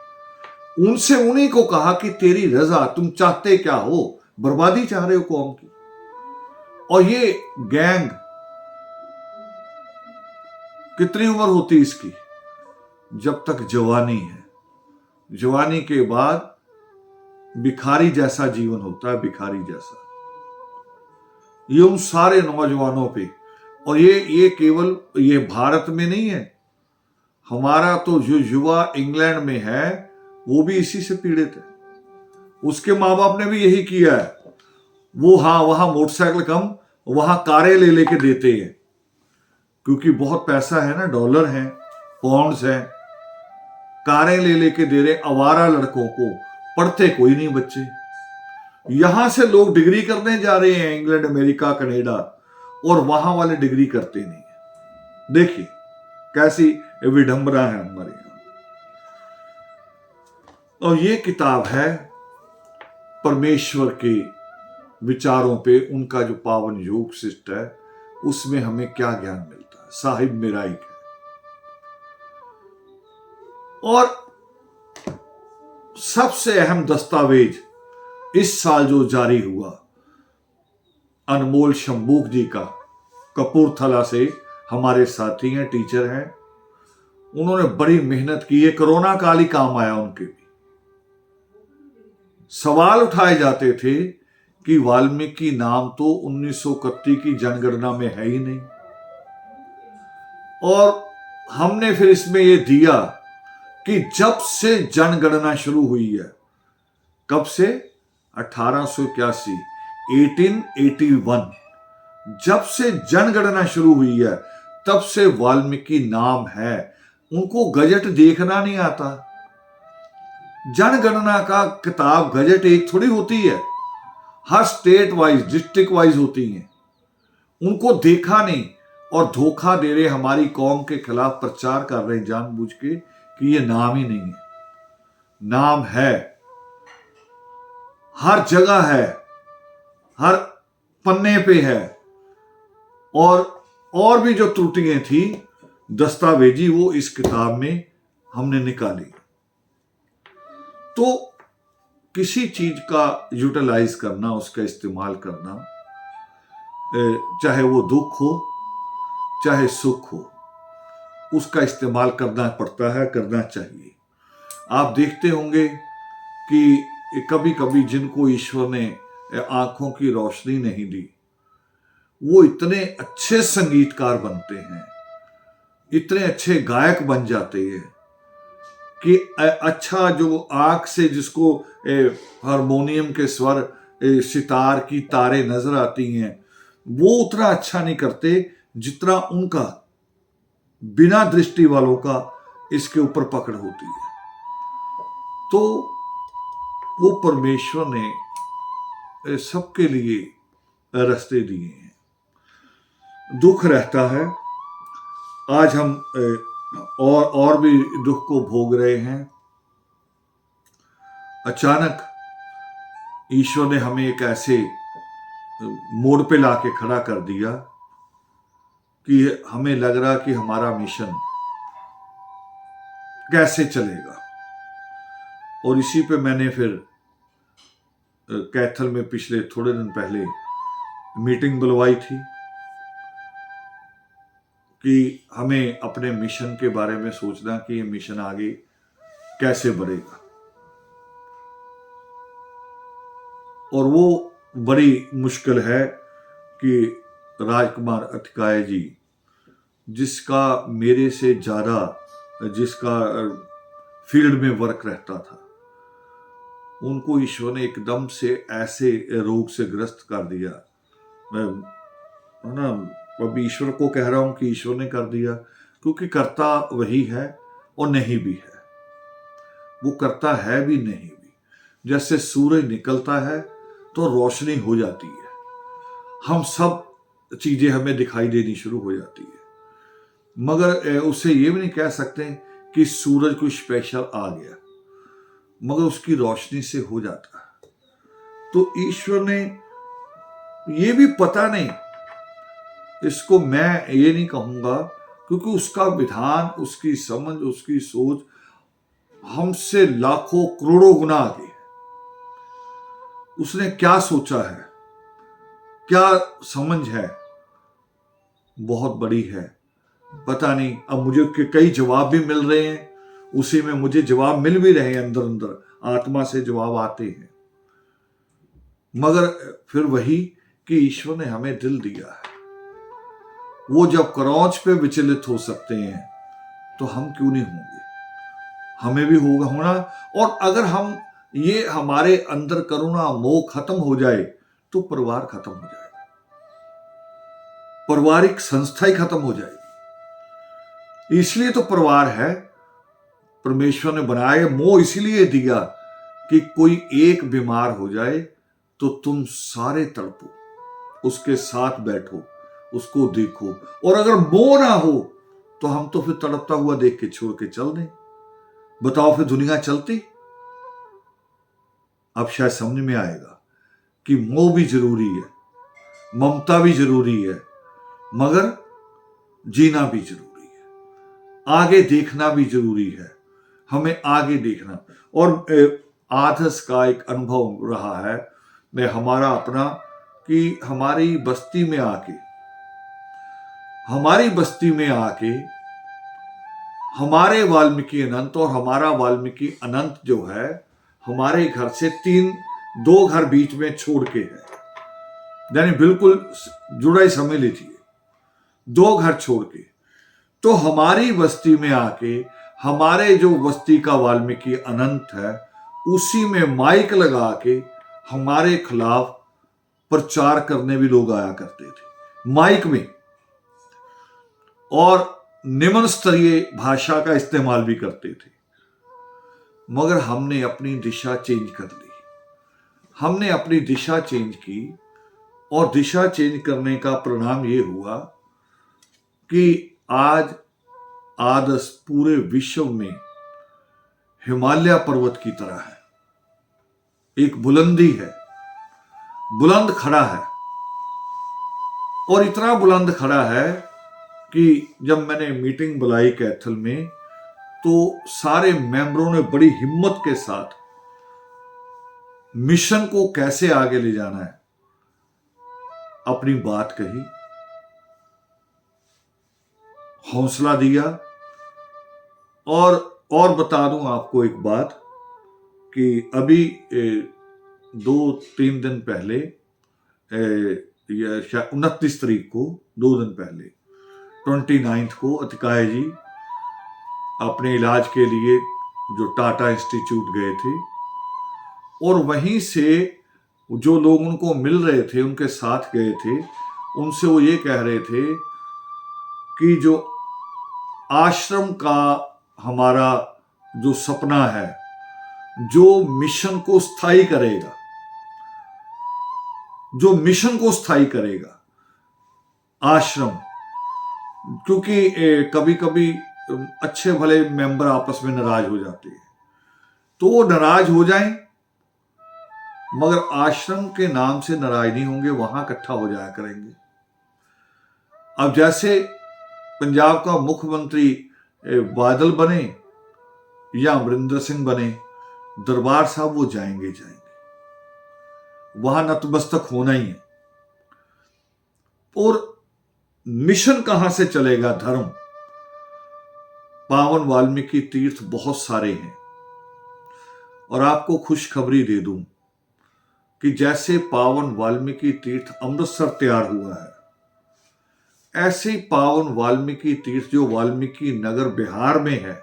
Speaker 1: उनसे उन्हीं को कहा कि तेरी रजा, तुम चाहते क्या हो? बर्बादी चाह रहे हो कौम की। और ये गैंग, कितनी उम्र होती इसकी? जब तक जवानी है। जवानी के बाद भिखारी जैसा जीवन होता है, भिखारी जैसा। ये उन सारे नौजवानों पे, और ये केवल ये भारत में नहीं है, हमारा तो जो युवा इंग्लैंड में है वो भी इसी से पीड़ित है। उसके माँ बाप ने भी यही किया है। वो वहां मोटरसाइकिल कम, वहां कारें ले लेके देते हैं, क्योंकि बहुत पैसा है ना, डॉलर है, पाउंड्स है, कारें ले लेके दे रहे आवारा लड़कों को। पढ़ते कोई नहीं बच्चे। यहां से लोग डिग्री करने जा रहे हैं इंग्लैंड, अमेरिका, कनाडा, और वहां वाले डिग्री करते नहीं है। देखिए कैसी विडंबना है हमारे यहां। और ये किताब है परमेश्वर के विचारों पे उनका जो पावन योग शिष्ट है, उसमें हमें क्या ज्ञान मिलता है। साहिब मिराइक है। और सबसे अहम दस्तावेज इस साल जो जारी हुआ, अनमोल शंबूक जी का, कपूरथला से हमारे साथी हैं, टीचर हैं। उन्होंने बड़ी मेहनत की है, कोरोना काल ही काम आया उनके भी। सवाल उठाए जाते थे कि वाल्मीकि नाम तो 1931 की जनगणना में है ही नहीं, और हमने फिर इसमें यह दिया कि जब से जनगणना शुरू हुई है, कब से, 1881, 1881, जब से जनगणना शुरू हुई है तब से वाल्मीकि नाम है। उनको गजट देखना नहीं आता। जनगणना का किताब गजट एक थोड़ी होती है, हर स्टेट वाइज, डिस्ट्रिक्ट वाइज होती हैं। उनको देखा नहीं और धोखा दे रहे, हमारी कौम के खिलाफ प्रचार कर रहे जानबूझ के कि ये नाम ही नहीं है। नाम है, हर जगह है, हर पन्ने पे है। और भी जो त्रुटियां थी दस्तावेजी, वो इस किताब में हमने निकाली। तो किसी चीज का यूटिलाइज करना, उसका इस्तेमाल करना, चाहे वो दुख हो चाहे सुख हो, उसका इस्तेमाल करना पड़ता है, करना चाहिए। आप देखते होंगे कि कभी कभी जिनको ईश्वर ने आंखों की रोशनी नहीं दी, वो इतने अच्छे संगीतकार बनते हैं, इतने अच्छे गायक बन जाते हैं कि अच्छा जो आंख से जिसको हारमोनियम के स्वर, सितार की तारे नजर आती हैं, वो उतना अच्छा नहीं करते जितना उनका बिना दृष्टि वालों का इसके ऊपर पकड़ होती है। तो वो परमेश्वर ने सबके लिए रास्ते दिए हैं। दुख रहता है, आज हम और भी दुख को भोग रहे हैं। अचानक ईश्वर ने हमें एक ऐसे मोड़ पे लाके खड़ा कर दिया कि हमें लग रहा कि हमारा मिशन कैसे चलेगा। और इसी पे मैंने फिर कैथल में पिछले थोड़े दिन पहले मीटिंग बुलवाई थी कि हमें अपने मिशन के बारे में सोचना कि ये मिशन आगे कैसे बढ़ेगा। और वो बड़ी मुश्किल है कि राजकुमार अतिकाय जी, जिसका मेरे से ज्यादा, जिसका फील्ड में वर्क रहता था, उनको ईश्वर ने एकदम से ऐसे रोग से ग्रस्त कर दिया। मैं ना अब ईश्वर को कह रहा हूं कि ईश्वर ने कर दिया, क्योंकि करता वही है और नहीं भी है। वो करता है भी नहीं भी। जैसे सूरज निकलता है तो रोशनी हो जाती है, हम सब चीजें हमें दिखाई देनी शुरू हो जाती है, मगर उससे ये भी नहीं कह सकते कि सूरज कोई स्पेशल आ गया, मगर उसकी रोशनी से हो जाता है। तो ईश्वर ने ये भी, पता नहीं, इसको मैं ये नहीं कहूंगा, क्योंकि उसका विधान, उसकी समझ, उसकी सोच हमसे लाखों करोड़ों गुना आगे है। उसने क्या सोचा है, क्या समझ है, बहुत बड़ी है। पता नहीं, अब मुझे उसके कई जवाब भी मिल रहे हैं, उसी में मुझे जवाब मिल भी रहे हैं, अंदर अंदर आत्मा से जवाब आते हैं। मगर फिर वही कि ईश्वर ने हमें दिल दिया है। वो जब क्रॉच पे विचलित हो सकते हैं तो हम क्यों नहीं होंगे, हमें भी होगा होना। और अगर हम, ये हमारे अंदर करुणा मोह खत्म हो जाए तो परिवार खत्म हो जाएगा, पारिवारिक संस्था ही खत्म हो जाएगी। इसलिए तो परिवार है, परमेश्वर ने बनाया। मोह इसलिए दिया कि कोई एक बीमार हो जाए तो तुम सारे तड़पो, उसके साथ बैठो, उसको देखो। और अगर मोह ना हो तो हम तो फिर तड़पता हुआ देख के छोड़ के चल दें। बताओ फिर दुनिया चलती? अब शायद समझ में आएगा कि मोह भी जरूरी है, ममता भी जरूरी है, मगर जीना भी जरूरी है, आगे देखना भी जरूरी है। हमें आगे देखना। और आदर्श का एक अनुभव रहा है हमारा अपना कि हमारी बस्ती में आके हमारे वाल्मीकि अनंत और हमारा वाल्मीकि अनंत जो है हमारे घर से 2 घर बीच में छोड़ के है, यानी बिल्कुल जुड़ा ही समझ लीजिए, 2 घर छोड़ के। तो हमारी बस्ती में आके हमारे जो बस्ती का वाल्मीकि अनंत है उसी में माइक लगा के हमारे खिलाफ प्रचार करने भी लोग आया करते थे माइक में, और निम्न स्तरीय भाषा का इस्तेमाल भी करते थे। मगर हमने अपनी दिशा चेंज कर ली, हमने अपनी दिशा चेंज की, और दिशा चेंज करने का परिणाम ये हुआ कि आज आदर्श पूरे विश्व में हिमालय पर्वत की तरह है, एक बुलंदी है, बुलंद खड़ा है। और इतना बुलंद खड़ा है कि जब मैंने मीटिंग बुलाई कैथल में तो सारे मेंबरों ने बड़ी हिम्मत के साथ मिशन को कैसे आगे ले जाना है अपनी बात कही, हौसला दिया। और बता दूं आपको एक बात कि अभी 2-3 दिन पहले, 29 तारीख को, 2 दिन पहले 29 को अतिकाय जी अपने इलाज के लिए जो टाटा इंस्टीट्यूट गए थे, और वहीं से जो लोग उनको मिल रहे थे, उनके साथ गए थे, उनसे वो ये कह रहे थे कि जो आश्रम का हमारा जो सपना है, जो मिशन को स्थायी करेगा, जो मिशन को स्थायी करेगा आश्रम, क्योंकि कभी कभी अच्छे भले मेंबर आपस में नाराज हो जाते हैं, तो वो नाराज हो जाएं, मगर आश्रम के नाम से नाराज नहीं होंगे, वहां इकट्ठा हो जाया करेंगे। अब जैसे पंजाब का मुख्यमंत्री बादल बने या अमरिंदर सिंह बने, दरबार साहब वो जाएंगे, वहां नतमस्तक होना ही है। और मिशन कहां से चलेगा? धर्म। पावन वाल्मीकि तीर्थ बहुत सारे हैं, और आपको खुशखबरी दे दूं कि जैसे पावन वाल्मीकि तीर्थ अमृतसर तैयार हुआ है, ऐसे पावन वाल्मीकि तीर्थ जो वाल्मीकि नगर बिहार में है,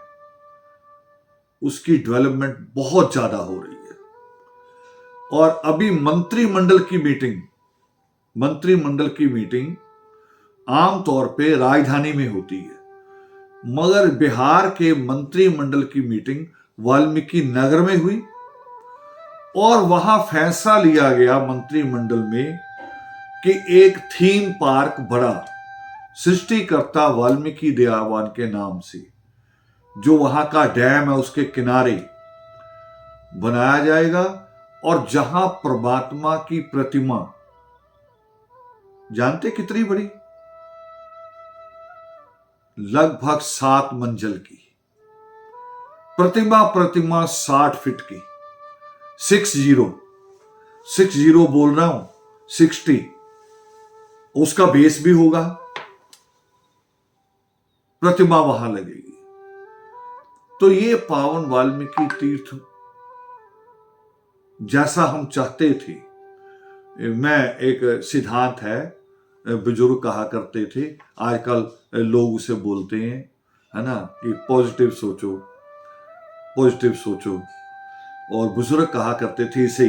Speaker 1: उसकी डेवलपमेंट बहुत ज्यादा हो रही है। और अभी मंत्रिमंडल की मीटिंग आमतौर पे राजधानी में होती है, मगर बिहार के मंत्रिमंडल की मीटिंग वाल्मीकि नगर में हुई, और वहां फैसला लिया गया मंत्रिमंडल में कि एक थीम पार्क बड़ा सृष्टिकर्ता वाल्मीकि दयावान के नाम से, जो वहां का डैम है उसके किनारे बनाया जाएगा, और जहां परमात्मा की प्रतिमा, जानते कितनी बड़ी? लगभग 7 मंजिल की प्रतिमा 60 फीट की, 60 बोल रहा हूं, 60, उसका बेस भी होगा, प्रतिमा वहां लगेगी। तो ये पावन वाल्मीकि तीर्थ जैसा हम चाहते थे, मैं एक सिद्धांत है, बुजुर्ग कहा करते थे, आजकल लोग उसे बोलते हैं, है ना, कि पॉजिटिव सोचो, और बुजुर्ग कहा करते थे इसे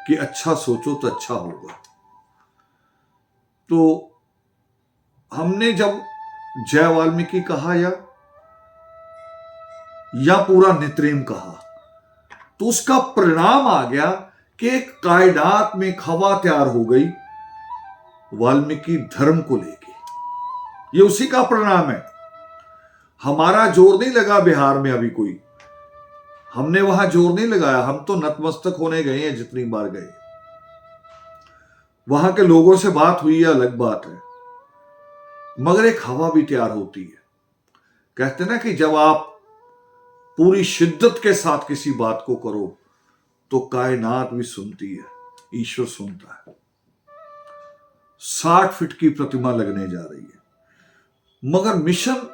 Speaker 1: कि अच्छा सोचो तो अच्छा होगा। तो हमने जब जय वाल्मीकि कहा या पूरा नित्रेम कहा, तो उसका परिणाम आ गया कि एक कायनात में खवा तैयार हो गई वाल्मीकि धर्म को लेके। ये उसी का परिणाम है। हमारा जोर नहीं लगा बिहार में अभी कोई, हमने वहां जोर नहीं लगाया, हम तो नतमस्तक होने गए हैं जितनी बार गए। वहां के लोगों से बात हुई है अलग बात है, मगर एक हवा भी तैयार होती है। कहते ना कि जब आप पूरी शिद्दत के साथ किसी बात को करो तो कायनात भी सुनती है, ईश्वर सुनता है। 60 फीट की प्रतिमा लगने जा रही है, मगर मिशन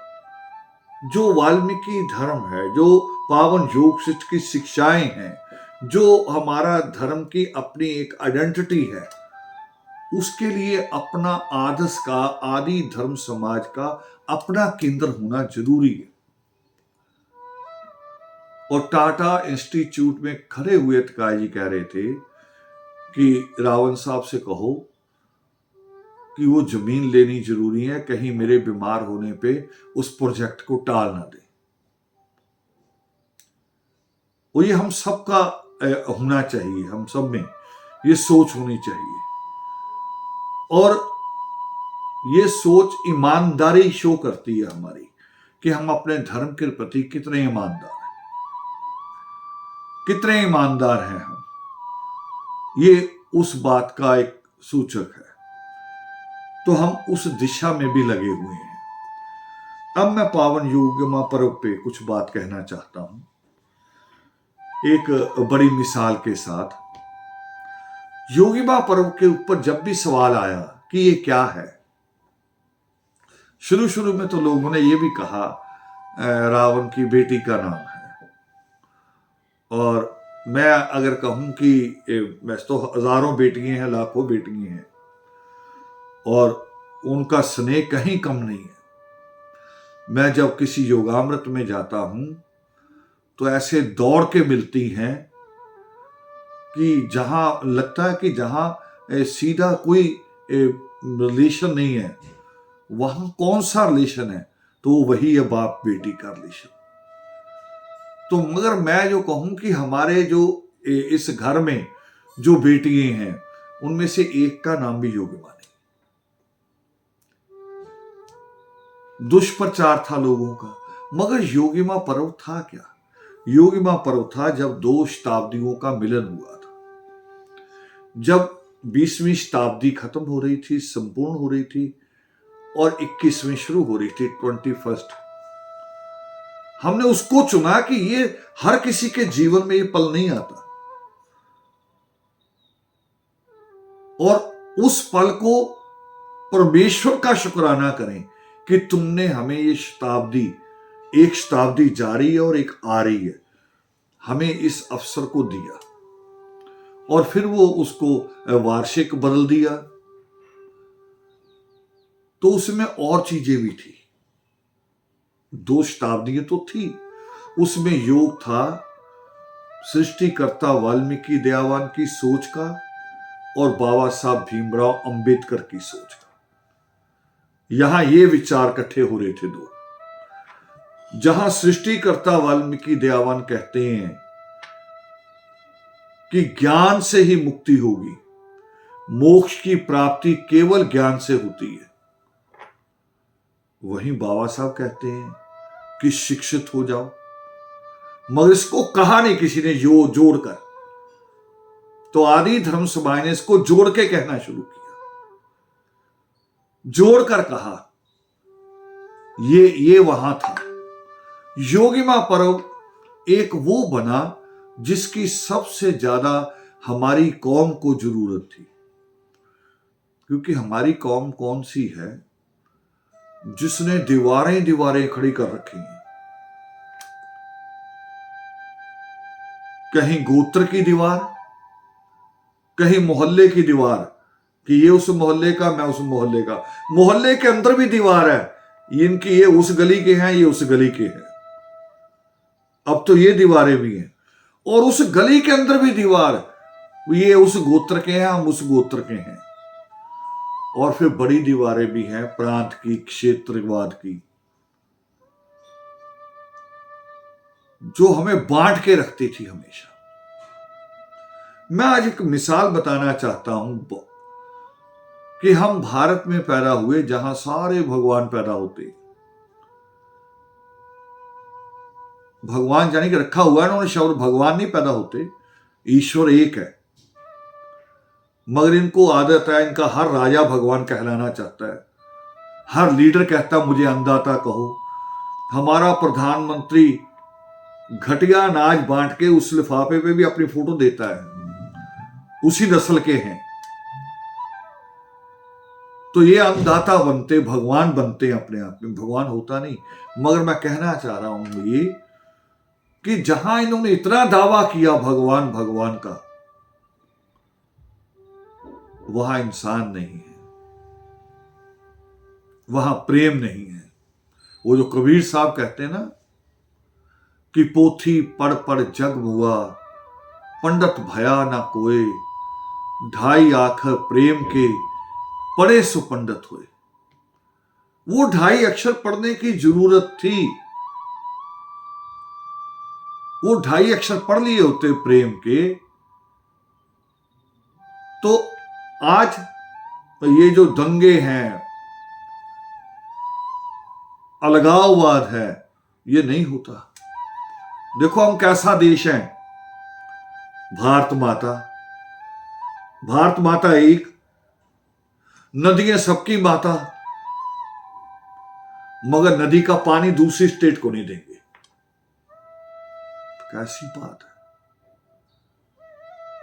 Speaker 1: जो वाल्मीकि धर्म है, जो पावन योग की शिक्षाएं हैं, जो हमारा धर्म की अपनी एक आइडेंटिटी है, उसके लिए अपना आदर्श का, आदि धर्म समाज का अपना केंद्र होना जरूरी है। और टाटा इंस्टीट्यूट में खड़े हुए तकाई जी कह रहे थे कि रावण साहब से कहो कि वो जमीन लेनी जरूरी है, कहीं मेरे बीमार होने पे उस प्रोजेक्ट को टाल ना दे। और ये हम सबका होना चाहिए, हम सब में ये सोच होनी चाहिए। और ये सोच ईमानदारी शो करती है हमारी कि हम अपने धर्म के प्रति कितने ईमानदार हैं, कितने ईमानदार हैं हम। ये उस बात का एक सूचक है। तो हम उस दिशा में भी लगे हुए हैं। अब मैं पावन योगिमा पर्व पे कुछ बात कहना चाहता हूं, एक बड़ी मिसाल के साथ। योगिमा पर्व के ऊपर जब भी सवाल आया कि ये क्या है, शुरू शुरू में तो लोगों ने ये भी कहा रावण की बेटी का नाम है। और मैं अगर कहूं कि वैसे तो हजारों बेटियां हैं, लाखों बेटियां हैं, और उनका स्नेह कहीं कम नहीं है। मैं जब किसी योगामृत में जाता हूं तो ऐसे दौड़ के मिलती हैं कि जहां लगता है कि जहां सीधा कोई रिलेशन नहीं है, वहां कौन सा रिलेशन है, तो वही है बाप बेटी का रिलेशन। तो मगर मैं जो कहूं कि हमारे जो इस घर में जो बेटियां हैं, उनमें से एक का नाम भी योगिमा नहीं। दुष्प्रचार था लोगों का, मगर योगिमा पर्व था क्या? योगिमा पर्व था जब 2 शताब्दियों का मिलन हुआ था। जब 20वीं शताब्दी खत्म हो रही थी, संपूर्ण हो रही थी, और 21वीं शुरू हो रही थी, 21st। हमने उसको चुना कि ये हर किसी के जीवन में ये पल नहीं आता, और उस पल को परमेश्वर का शुक्राना करें कि तुमने हमें ये शताब्दी, एक शताब्दी जा रही है और एक आ रही है, हमें इस अवसर को दिया। और फिर वो उसको वार्षिक बदल दिया, तो उसमें और चीजें भी थी। 2 शताब्दियां तो थी, उसमें योग था सृष्टिकर्ता वाल्मीकि दयावान की सोच का और बाबा साहब भीमराव अंबेडकर की सोच का। यहां ये विचार इकट्ठे हो रहे थे दो। जहां सृष्टिकर्ता वाल्मीकि दयावान कहते हैं कि ज्ञान से ही मुक्ति होगी, मोक्ष की प्राप्ति केवल ज्ञान से होती है, वहीं बाबा साहब कहते हैं कि शिक्षित हो जाओ। मगर इसको कहा नहीं किसी ने जोड़कर, तो आदि धर्म सभा ने इसको जोड़ के कहना शुरू किया, जोड़कर कहा। ये वहां था। योगिमा पर्व एक वो बना जिसकी सबसे ज्यादा हमारी कौम को जरूरत थी, क्योंकि हमारी कौम कौन सी है जिसने दीवारें दीवारें खड़ी कर रखी हैं। कहीं गोत्र की दीवार, कहीं मोहल्ले की दीवार, कि ये उस मोहल्ले का, मैं उस मोहल्ले का। मोहल्ले के अंदर भी दीवार है, इनकी ये उस गली के हैं, ये उस गली के हैं। अब तो ये दीवारें भी हैं, और उस गली के अंदर भी दीवार, ये उस गोत्र के हैं, हम उस गोत्र के हैं। और फिर बड़ी दीवारें भी हैं प्रांत की, क्षेत्रवाद की, जो हमें बांट के रखती थी हमेशा। मैं आज एक मिसाल बताना चाहता हूं कि हम भारत में पैदा हुए, जहां सारे भगवान पैदा होते। भगवान जाने कि रखा हुआ है उन्होंने शब्द, भगवान नहीं पैदा होते, ईश्वर एक है, मगर इनको आदत है, इनका हर राजा भगवान कहलाना चाहता है, हर लीडर कहता मुझे अन्नदाता कहो। हमारा प्रधानमंत्री घटिया अनाज बांट के उस लिफाफे पे भी अपनी फोटो देता है, उसी नस्ल के हैं। तो ये अन्नदाता बनते, भगवान बनते अपने आप में, भगवान होता नहीं। मगर मैं कहना चाह रहा हूं ये कि जहां इन्होंने इतना दावा किया भगवान भगवान का, वहां इंसान नहीं है, वहां प्रेम नहीं है। वो जो कबीर साहब कहते हैं ना कि पोथी पढ़ पढ़ जग मुआ, पंडित भया ना कोई, ढाई आखर प्रेम के पढ़े सो पंडित हुए। वो 2.5 अक्षर पढ़ने की जरूरत थी, वो 2.5 अक्षर पढ़ लिए होते प्रेम के, तो आज ये जो दंगे हैं, अलगाववाद है, ये नहीं होता। देखो हम कैसा देश है, भारत माता, भारत माता एक, नदियां सबकी माता, मगर नदी का पानी दूसरी स्टेट को नहीं देंगे। कैसी बात है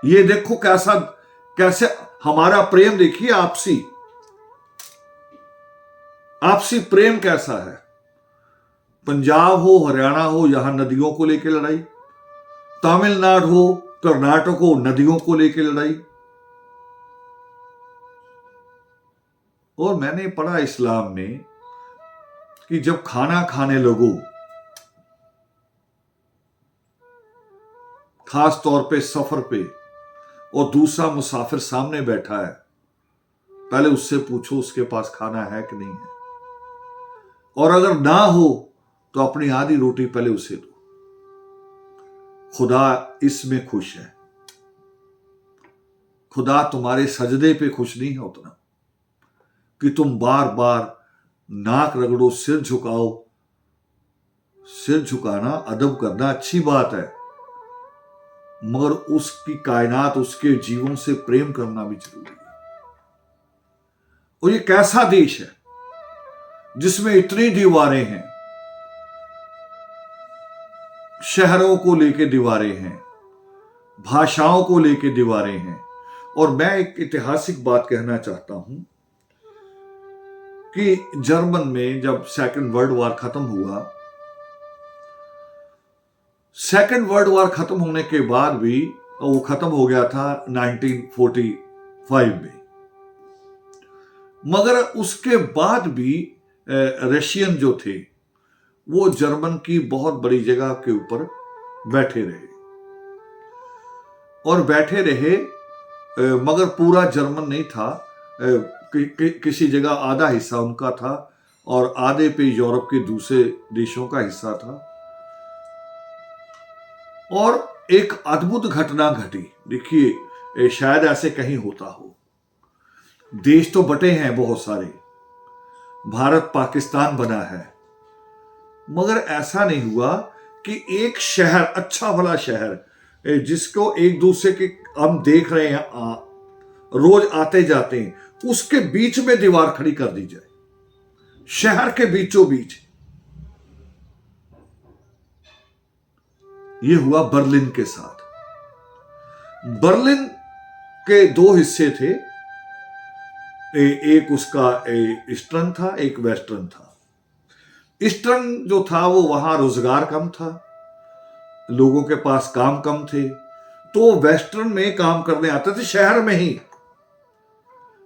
Speaker 1: ये, देखो कैसा, कैसे हमारा प्रेम देखिए, आपसी आपसी प्रेम कैसा है। पंजाब हो, हरियाणा हो, यहां नदियों को लेकर लड़ाई, तमिलनाडु हो, कर्नाटक हो, नदियों को लेकर लड़ाई। और मैंने पढ़ा इस्लाम में कि जब खाना खाने लगो, खास तौर पे सफर पे, और दूसरा मुसाफिर सामने बैठा है, पहले उससे पूछो उसके पास खाना है कि नहीं है, और अगर ना हो तो अपनी आधी रोटी पहले उसे दो। खुदा इसमें खुश है, खुदा तुम्हारे सजदे पे खुश नहीं है उतना कि तुम बार बार नाक रगड़ो, सिर झुकाओ। सिर झुकाना, अदब करना अच्छी बात है, मगर उसकी कायनात, उसके जीवन से प्रेम करना भी जरूरी है। और ये कैसा देश है जिसमें इतनी दीवारें हैं, शहरों को लेके दीवारें हैं, भाषाओं को लेके दीवारें हैं। और मैं एक ऐतिहासिक बात कहना चाहता हूं कि जर्मन में जब सेकंड वर्ल्ड वॉर खत्म हुआ, सेकंड वर्ल्ड वॉर खत्म होने के बाद भी, वो खत्म हो गया था 1945 में, मगर उसके बाद भी रशियन जो थे वो जर्मन की बहुत बड़ी जगह के ऊपर बैठे रहे, और बैठे रहे, मगर पूरा जर्मन नहीं था, किसी जगह आधा हिस्सा उनका था और आधे पे यूरोप के दूसरे देशों का हिस्सा था। और एक अद्भुत घटना घटी, देखिए शायद ऐसे कहीं होता हो, देश तो बटे हैं बहुत सारे, भारत पाकिस्तान बना है, मगर ऐसा नहीं हुआ कि एक शहर, अच्छा भला शहर, जिसको एक दूसरे के हम देख रहे हैं, रोज आते जाते हैं, उसके बीच में दीवार खड़ी कर दी जाए, शहर के बीचों बीच। यह हुआ बर्लिन के साथ। बर्लिन के 2 हिस्से थे, एक उसका ईस्टर्न था, एक वेस्टर्न था। ईस्टर्न जो था वो वहां रोजगार कम था, लोगों के पास काम कम थे, तो वेस्टर्न में काम करने आते थे, शहर में ही।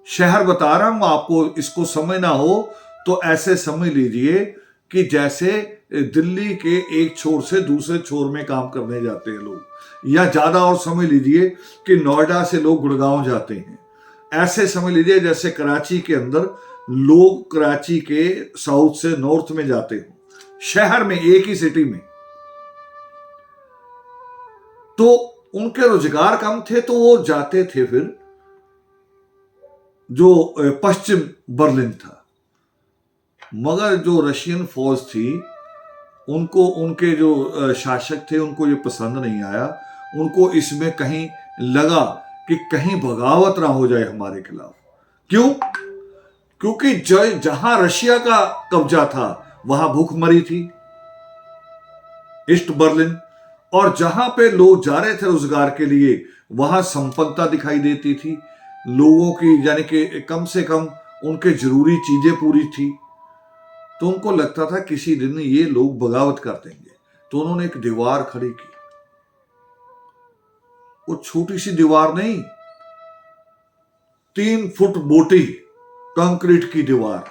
Speaker 1: शहर बता रहा हूं आपको, इसको समझना हो तो ऐसे समझ लीजिए कि जैसे दिल्ली के एक छोर से दूसरे छोर में काम करने जाते हैं लोग, या ज्यादा और समझ लीजिए कि नोएडा से लोग गुड़गांव जाते हैं। ऐसे समझ लीजिए जैसे कराची के अंदर लोग कराची के साउथ से नॉर्थ में जाते हो, शहर में, एक ही सिटी में। तो उनके रोजगार कम थे, तो वो जाते थे फिर जो पश्चिम बर्लिन था। मगर जो रशियन फौज थी उनको उनके जो शासक थे उनको ये पसंद नहीं आया। उनको इसमें कहीं लगा कि कहीं बगावत ना हो जाए हमारे खिलाफ। क्यों? क्योंकि जहां रशिया का कब्जा था वहां भूखमरी थी, ईस्ट बर्लिन, और जहां पे लोग जा रहे थे रोजगार के लिए वहां संपन्नता दिखाई देती थी लोगों की, यानी कि कम से कम उनके जरूरी चीजें पूरी थी। तो उनको लगता था किसी दिन ये लोग बगावत कर देंगे, तो उन्होंने एक दीवार खड़ी की। वो छोटी सी दीवार नहीं, 3 फुट मोटी कंक्रीट की दीवार।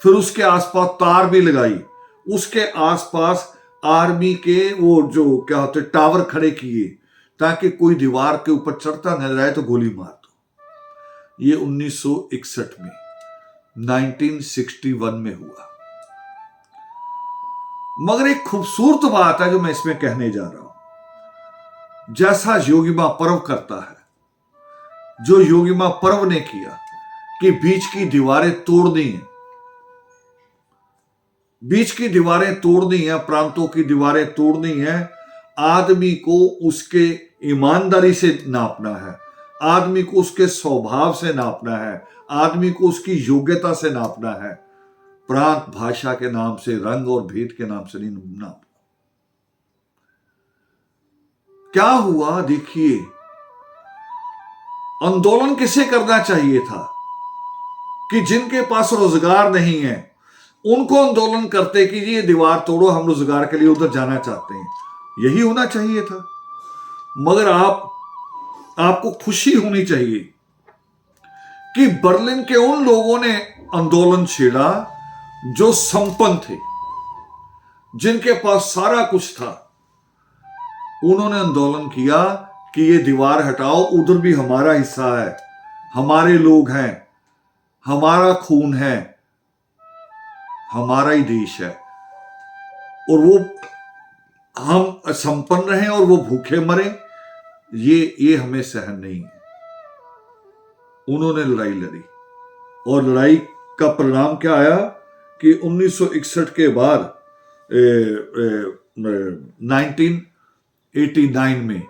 Speaker 1: फिर उसके आसपास तार भी लगाई, उसके आसपास आर्मी के वो जो क्या होते टावर खड़े किए, ताकि कोई दीवार के ऊपर चढ़ता न जाए तो गोली मार दो। ये 1961 में 1961 में हुआ। मगर एक खूबसूरत बात है जो मैं इसमें कहने जा रहा हूं। जैसा योगिमा पर्व करता है, जो योगिमा पर्व ने किया कि बीच की दीवारें तोड़ दी हैं, बीच की दीवारें तोड़नी है, प्रांतों की दीवारें तोड़नी है। आदमी को उसके ईमानदारी से नापना है, आदमी को उसके स्वभाव से नापना है, आदमी को उसकी योग्यता से नापना है। प्रांत भाषा के नाम से, रंग और भेद के नाम से नहीं नापना। क्या हुआ देखिए, आंदोलन किसे करना चाहिए था कि जिनके पास रोजगार नहीं है उनको आंदोलन करते कि ये दीवार तोड़ो, हम रोजगार के लिए उधर जाना चाहते हैं। यही होना चाहिए था। मगर आपको खुशी होनी चाहिए कि बर्लिन के उन लोगों ने आंदोलन छेड़ा जो संपन्न थे, जिनके पास सारा कुछ था। उन्होंने आंदोलन किया कि ये दीवार हटाओ, उधर भी हमारा हिस्सा है, हमारे लोग हैं, हमारा खून है, हमारा ही देश है, और वो हम संपन्न रहे और वो भूखे मरे, ये हमें सहन नहीं है। उन्होंने लड़ाई लड़ी और लड़ाई का परिणाम क्या आया कि 1961 के बाद 1989 में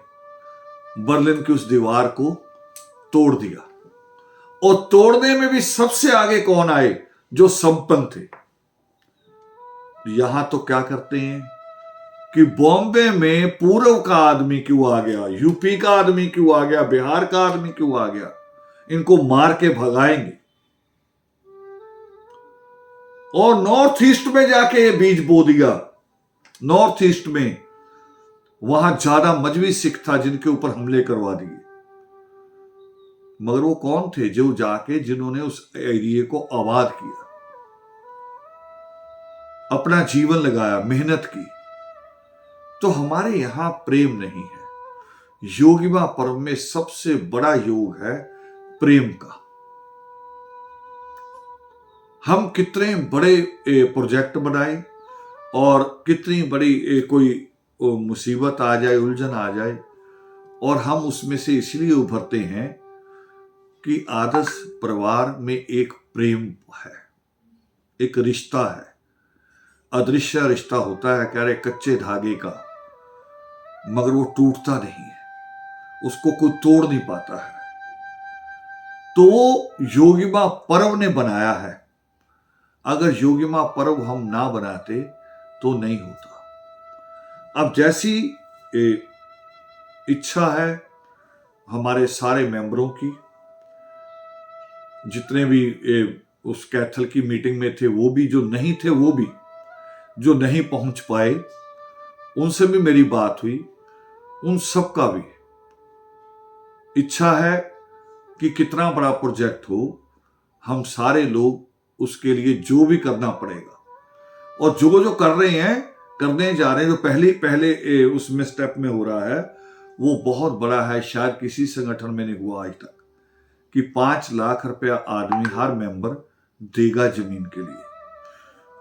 Speaker 1: बर्लिन की उस दीवार को तोड़ दिया। और तोड़ने में भी सबसे आगे कौन आए? जो संपन्न थे। यहां तो क्या करते हैं कि बॉम्बे में पूर्व का आदमी क्यों आ गया, यूपी का आदमी क्यों आ गया, बिहार का आदमी क्यों आ गया, इनको मार के भगाएंगे। और नॉर्थ ईस्ट में जाके ये बीज बो दिया। नॉर्थ ईस्ट में वहां ज्यादा मजहबी सिख था जिनके ऊपर हमले करवा दिए। मगर वो कौन थे? जो जाके जिन्होंने उस एरिया को आबाद किया, अपना जीवन लगाया, मेहनत की। तो हमारे यहां प्रेम नहीं है। योगिमा पर्व में सबसे बड़ा योग है प्रेम का। हम कितने बड़े प्रोजेक्ट बनाए और कितनी बड़ी कोई मुसीबत आ जाए, उलझन आ जाए, और हम उसमें से इसलिए उभरते हैं कि आदर्श परिवार में एक प्रेम है, एक रिश्ता है। अदृश्य रिश्ता होता है, कह रहे कच्चे धागे का, मगर वो टूटता नहीं है, उसको कोई तोड़ नहीं पाता है। तो योगिमा पर्व ने बनाया है। अगर योगिमा पर्व हम ना बनाते तो नहीं होता। अब जैसी इच्छा है हमारे सारे मेंबरों की, जितने भी उस कैथल की मीटिंग में थे, वो भी, जो नहीं थे वो भी, जो नहीं पहुंच पाए उनसे भी मेरी बात हुई, उन सब का भी इच्छा है कि कितना बड़ा प्रोजेक्ट हो, हम सारे लोग उसके लिए जो भी करना पड़ेगा, और जो कर रहे हैं, करने जा रहे हैं, जो पहले उसमें स्टेप में हो रहा है वो बहुत बड़ा है। शायद किसी संगठन में नहीं हुआ आज तक कि 5 लाख रुपया आदमी, हर मेंबर देगा जमीन के लिए।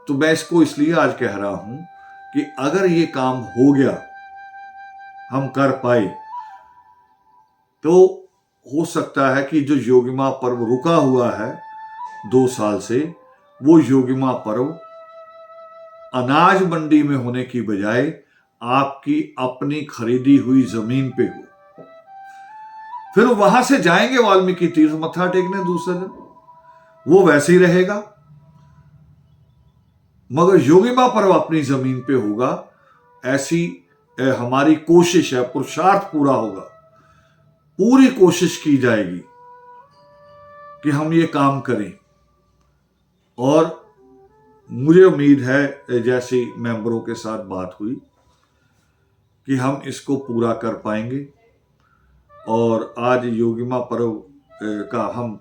Speaker 1: तो मैं इसको इसलिए आज कह रहा हूं कि अगर ये काम हो गया, हम कर पाए, तो हो सकता है कि जो योगिमा पर्व रुका हुआ है 2 साल से, वो योगिमा पर्व अनाज मंडी में होने की बजाय आपकी अपनी खरीदी हुई जमीन पे हो। फिर वहां से जाएंगे वाल्मीकि तीर्थ मत्था टेकने दूसरे दिन, वो वैसे ही रहेगा, मगर योगिमा पर्व अपनी जमीन पे होगा। ऐसी हमारी कोशिश है, पुरुषार्थ पूरा होगा, पूरी कोशिश की जाएगी कि हम ये काम करें। और मुझे उम्मीद है, जैसी मेंबरों के साथ बात हुई, कि हम इसको पूरा कर पाएंगे। और आज योगिमा पर्व का हम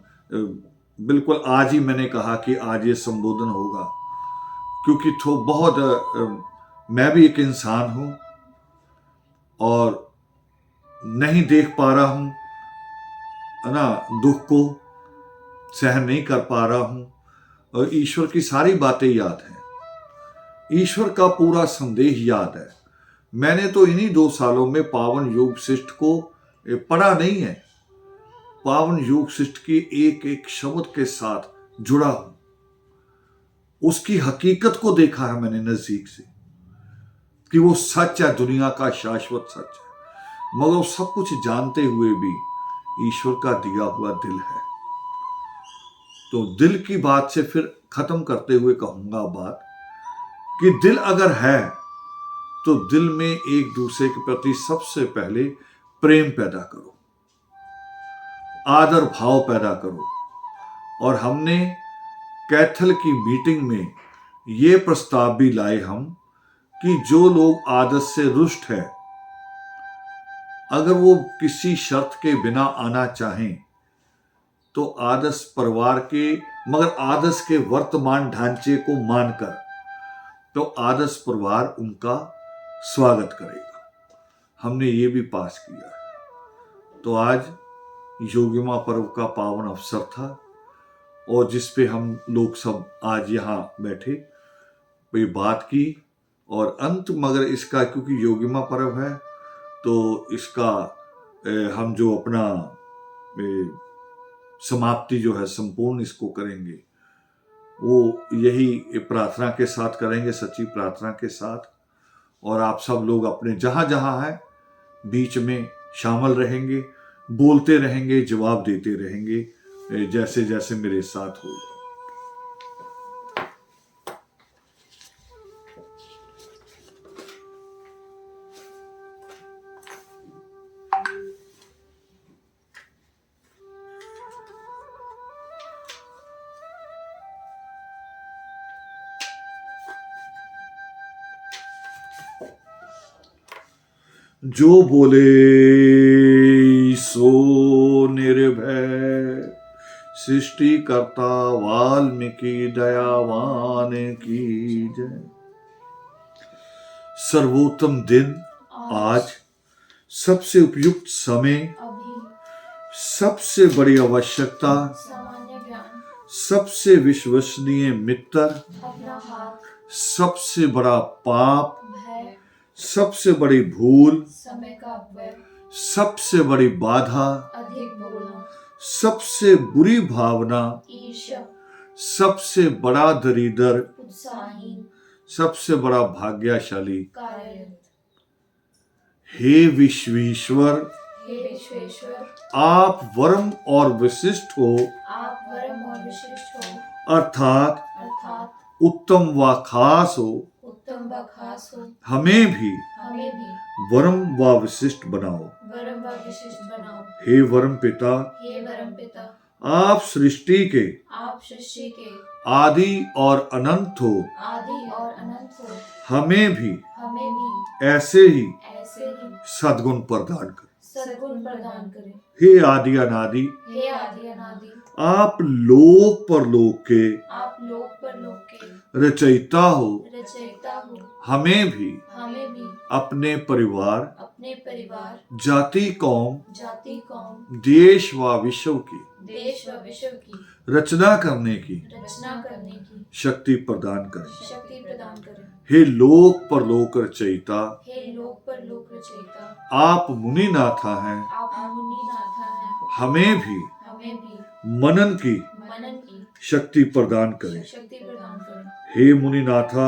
Speaker 1: बिल्कुल आज ही मैंने कहा कि आज ये संबोधन होगा, क्योंकि बहुत मैं भी एक इंसान हूं और नहीं देख पा रहा हूं, है ना, दुख को सहन नहीं कर पा रहा हूं। और ईश्वर की सारी बातें याद हैं, ईश्वर का पूरा संदेश याद है। मैंने तो इन्हीं 2 सालों में पावन योग शिष्ट को पढ़ा नहीं है, पावन योग शिष्ट की एक एक शब्द के साथ जुड़ा हूं, उसकी हकीकत को देखा है मैंने नजदीक से, कि वो सच है, दुनिया का शाश्वत सच है। मगर सब कुछ जानते हुए भी ईश्वर का दिया हुआ दिल है। तो दिल की बात से फिर खत्म करते हुए कहूंगा बात, कि दिल अगर है तो दिल में एक दूसरे के प्रति सबसे पहले प्रेम पैदा करो, आदर भाव पैदा करो। और हमने कैथल की मीटिंग में ये प्रस्ताव भी लाए हम, कि जो लोग आदत से रुष्ट है, अगर वो किसी शर्त के बिना आना चाहें तो आदर्श परिवार के, मगर आदर्श के वर्तमान ढांचे को मानकर, तो आदर्श परिवार उनका स्वागत करेगा। हमने ये भी पास किया है। तो आज योगिमा पर्व का पावन अवसर था, और जिस पे हम लोग सब आज यहाँ बैठे ये बात की। और अंत मगर इसका, क्योंकि योगिमा पर्व है तो इसका हम जो अपना समाप्ति जो है संपूर्ण इसको करेंगे, वो यही प्रार्थना के साथ करेंगे, सच्ची प्रार्थना के साथ। और आप सब लोग अपने जहां जहां है बीच में शामिल रहेंगे, बोलते रहेंगे, जवाब देते रहेंगे, जैसे जैसे मेरे साथ होगा। जो बोले सो निर्भय, सृष्टि करता वाल्मीकि दयावान की जय। सर्वोत्तम दिन आज, सबसे उपयुक्त समय, सबसे बड़ी आवश्यकता, सबसे विश्वसनीय मित्र, सबसे बड़ा पाप, सबसे बड़ी भूल, समय का अपव्यय, सबसे बड़ी बाधा, अधिक बोलना, सबसे बुरी भावना, ईर्ष्या, सबसे बड़ा दरिद्र, उत्साहहीन, सबसे बड़ा भाग्यशाली, कार्यरत। हे विश्वेश्वर, हे विश्वेश्वर, आप वरम और विशिष्ट हो, आप वरम और विशिष्ट हो, अर्थात उत्तम व खास हो, उत्तम व खास हो। हमें भी वरम व विशिष्ट बनाओ, वरम व विशिष्ट बनाओ। हे वरम पिता, हे वरम पिता, आप सृष्टि के आदि और अनंत हो, आदि और अनंत हो। हमें भी ऐसे ही सद्गुण प्रदान कर, सद्गुण प्रदान करें। हे आदि अनादि, हे आदि अनादि, आप लोक परलोक के, आप लोक परलोक के रचयिता हो, रचयिता हो। हमें भी अपने परिवार, जाति कौम, देश व विश्व की रचना करने की शक्ति प्रदान करें। हे लोक परलोक रचयिता, आप मुनिनाथा हैं, हमें भी मनन की शक्ति प्रदान करें। हे मुनिनाथा,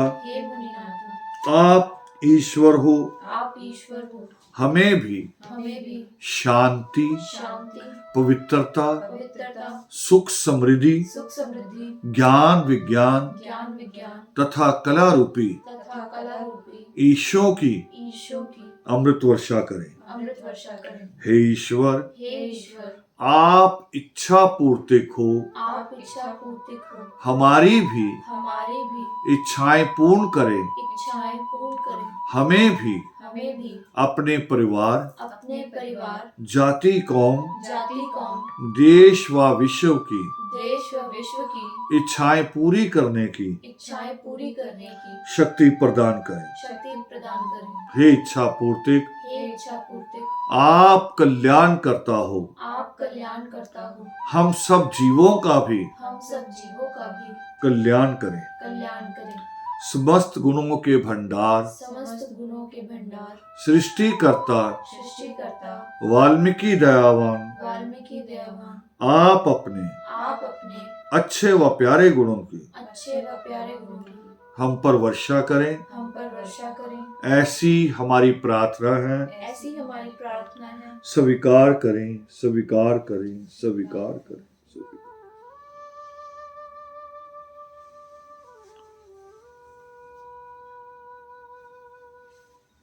Speaker 1: आप ईश्वर हो,
Speaker 2: आप ईश्वर हो,
Speaker 1: हमें भी
Speaker 2: हमें भी
Speaker 1: शांति,
Speaker 2: शांति,
Speaker 1: पवित्रता,
Speaker 2: पवित्रता,
Speaker 1: सुख समृद्धि,
Speaker 2: सुख समृद्धि,
Speaker 1: ज्ञान विज्ञान
Speaker 2: ज्ञान विज्ञान
Speaker 1: तथा कला रूपी
Speaker 2: तथा कला रूपी
Speaker 1: ईशों की
Speaker 2: ईशों की
Speaker 1: अमृत वर्षा करें।
Speaker 2: अमृत वर्षा करें।
Speaker 1: हे ईश्वर,
Speaker 2: हे ईश्वर,
Speaker 1: आप इच्छा पूर्तिक हो,
Speaker 2: आप इच्छा पूर्ति हो,
Speaker 1: हमारी भी
Speaker 2: हमारी भी
Speaker 1: इच्छाएं पूर्ण करें।
Speaker 2: इच्छाएं पूर्ण करें।
Speaker 1: हमें भी
Speaker 2: हमें भी
Speaker 1: अपने परिवार,
Speaker 2: अपने परिवार,
Speaker 1: जाति, कौम,
Speaker 2: जाति, कौम,
Speaker 1: देश व विश्व की
Speaker 2: देश व विश्व की
Speaker 1: इच्छाएं पूरी करने की
Speaker 2: इच्छाएं पूरी करने की
Speaker 1: शक्ति प्रदान करें।
Speaker 2: शक्ति प्रदान करें।
Speaker 1: हे इच्छा पूर्तिक,
Speaker 2: हे इच्छा पूर्ति,
Speaker 1: आप कल्याण करता हो,
Speaker 2: आप कल्याण करता हो,
Speaker 1: हम सब जीवों का भी
Speaker 2: हम सब जीवों का भी
Speaker 1: कल्याण करें।
Speaker 2: कल्याण करें।
Speaker 1: समस्त गुणों के भंडार,
Speaker 2: समस्त गुणों के भंडार,
Speaker 1: सृष्टिकर्ता,
Speaker 2: सृष्टिकर्ता,
Speaker 1: वाल्मीकि दयावान,
Speaker 2: वाल्मीकि दयावान,
Speaker 1: आप अपने
Speaker 2: आप अपने
Speaker 1: अच्छे व प्यारे गुणों की
Speaker 2: अच्छे व प्यारे गुणों की
Speaker 1: हम पर वर्षा करें।
Speaker 2: हम पर वर्षा करें।
Speaker 1: ऐसी हमारी प्रार्थना है।
Speaker 2: ऐसी हमारी प्रार्थना है।
Speaker 1: स्वीकार करें, स्वीकार करें, स्वीकार करें।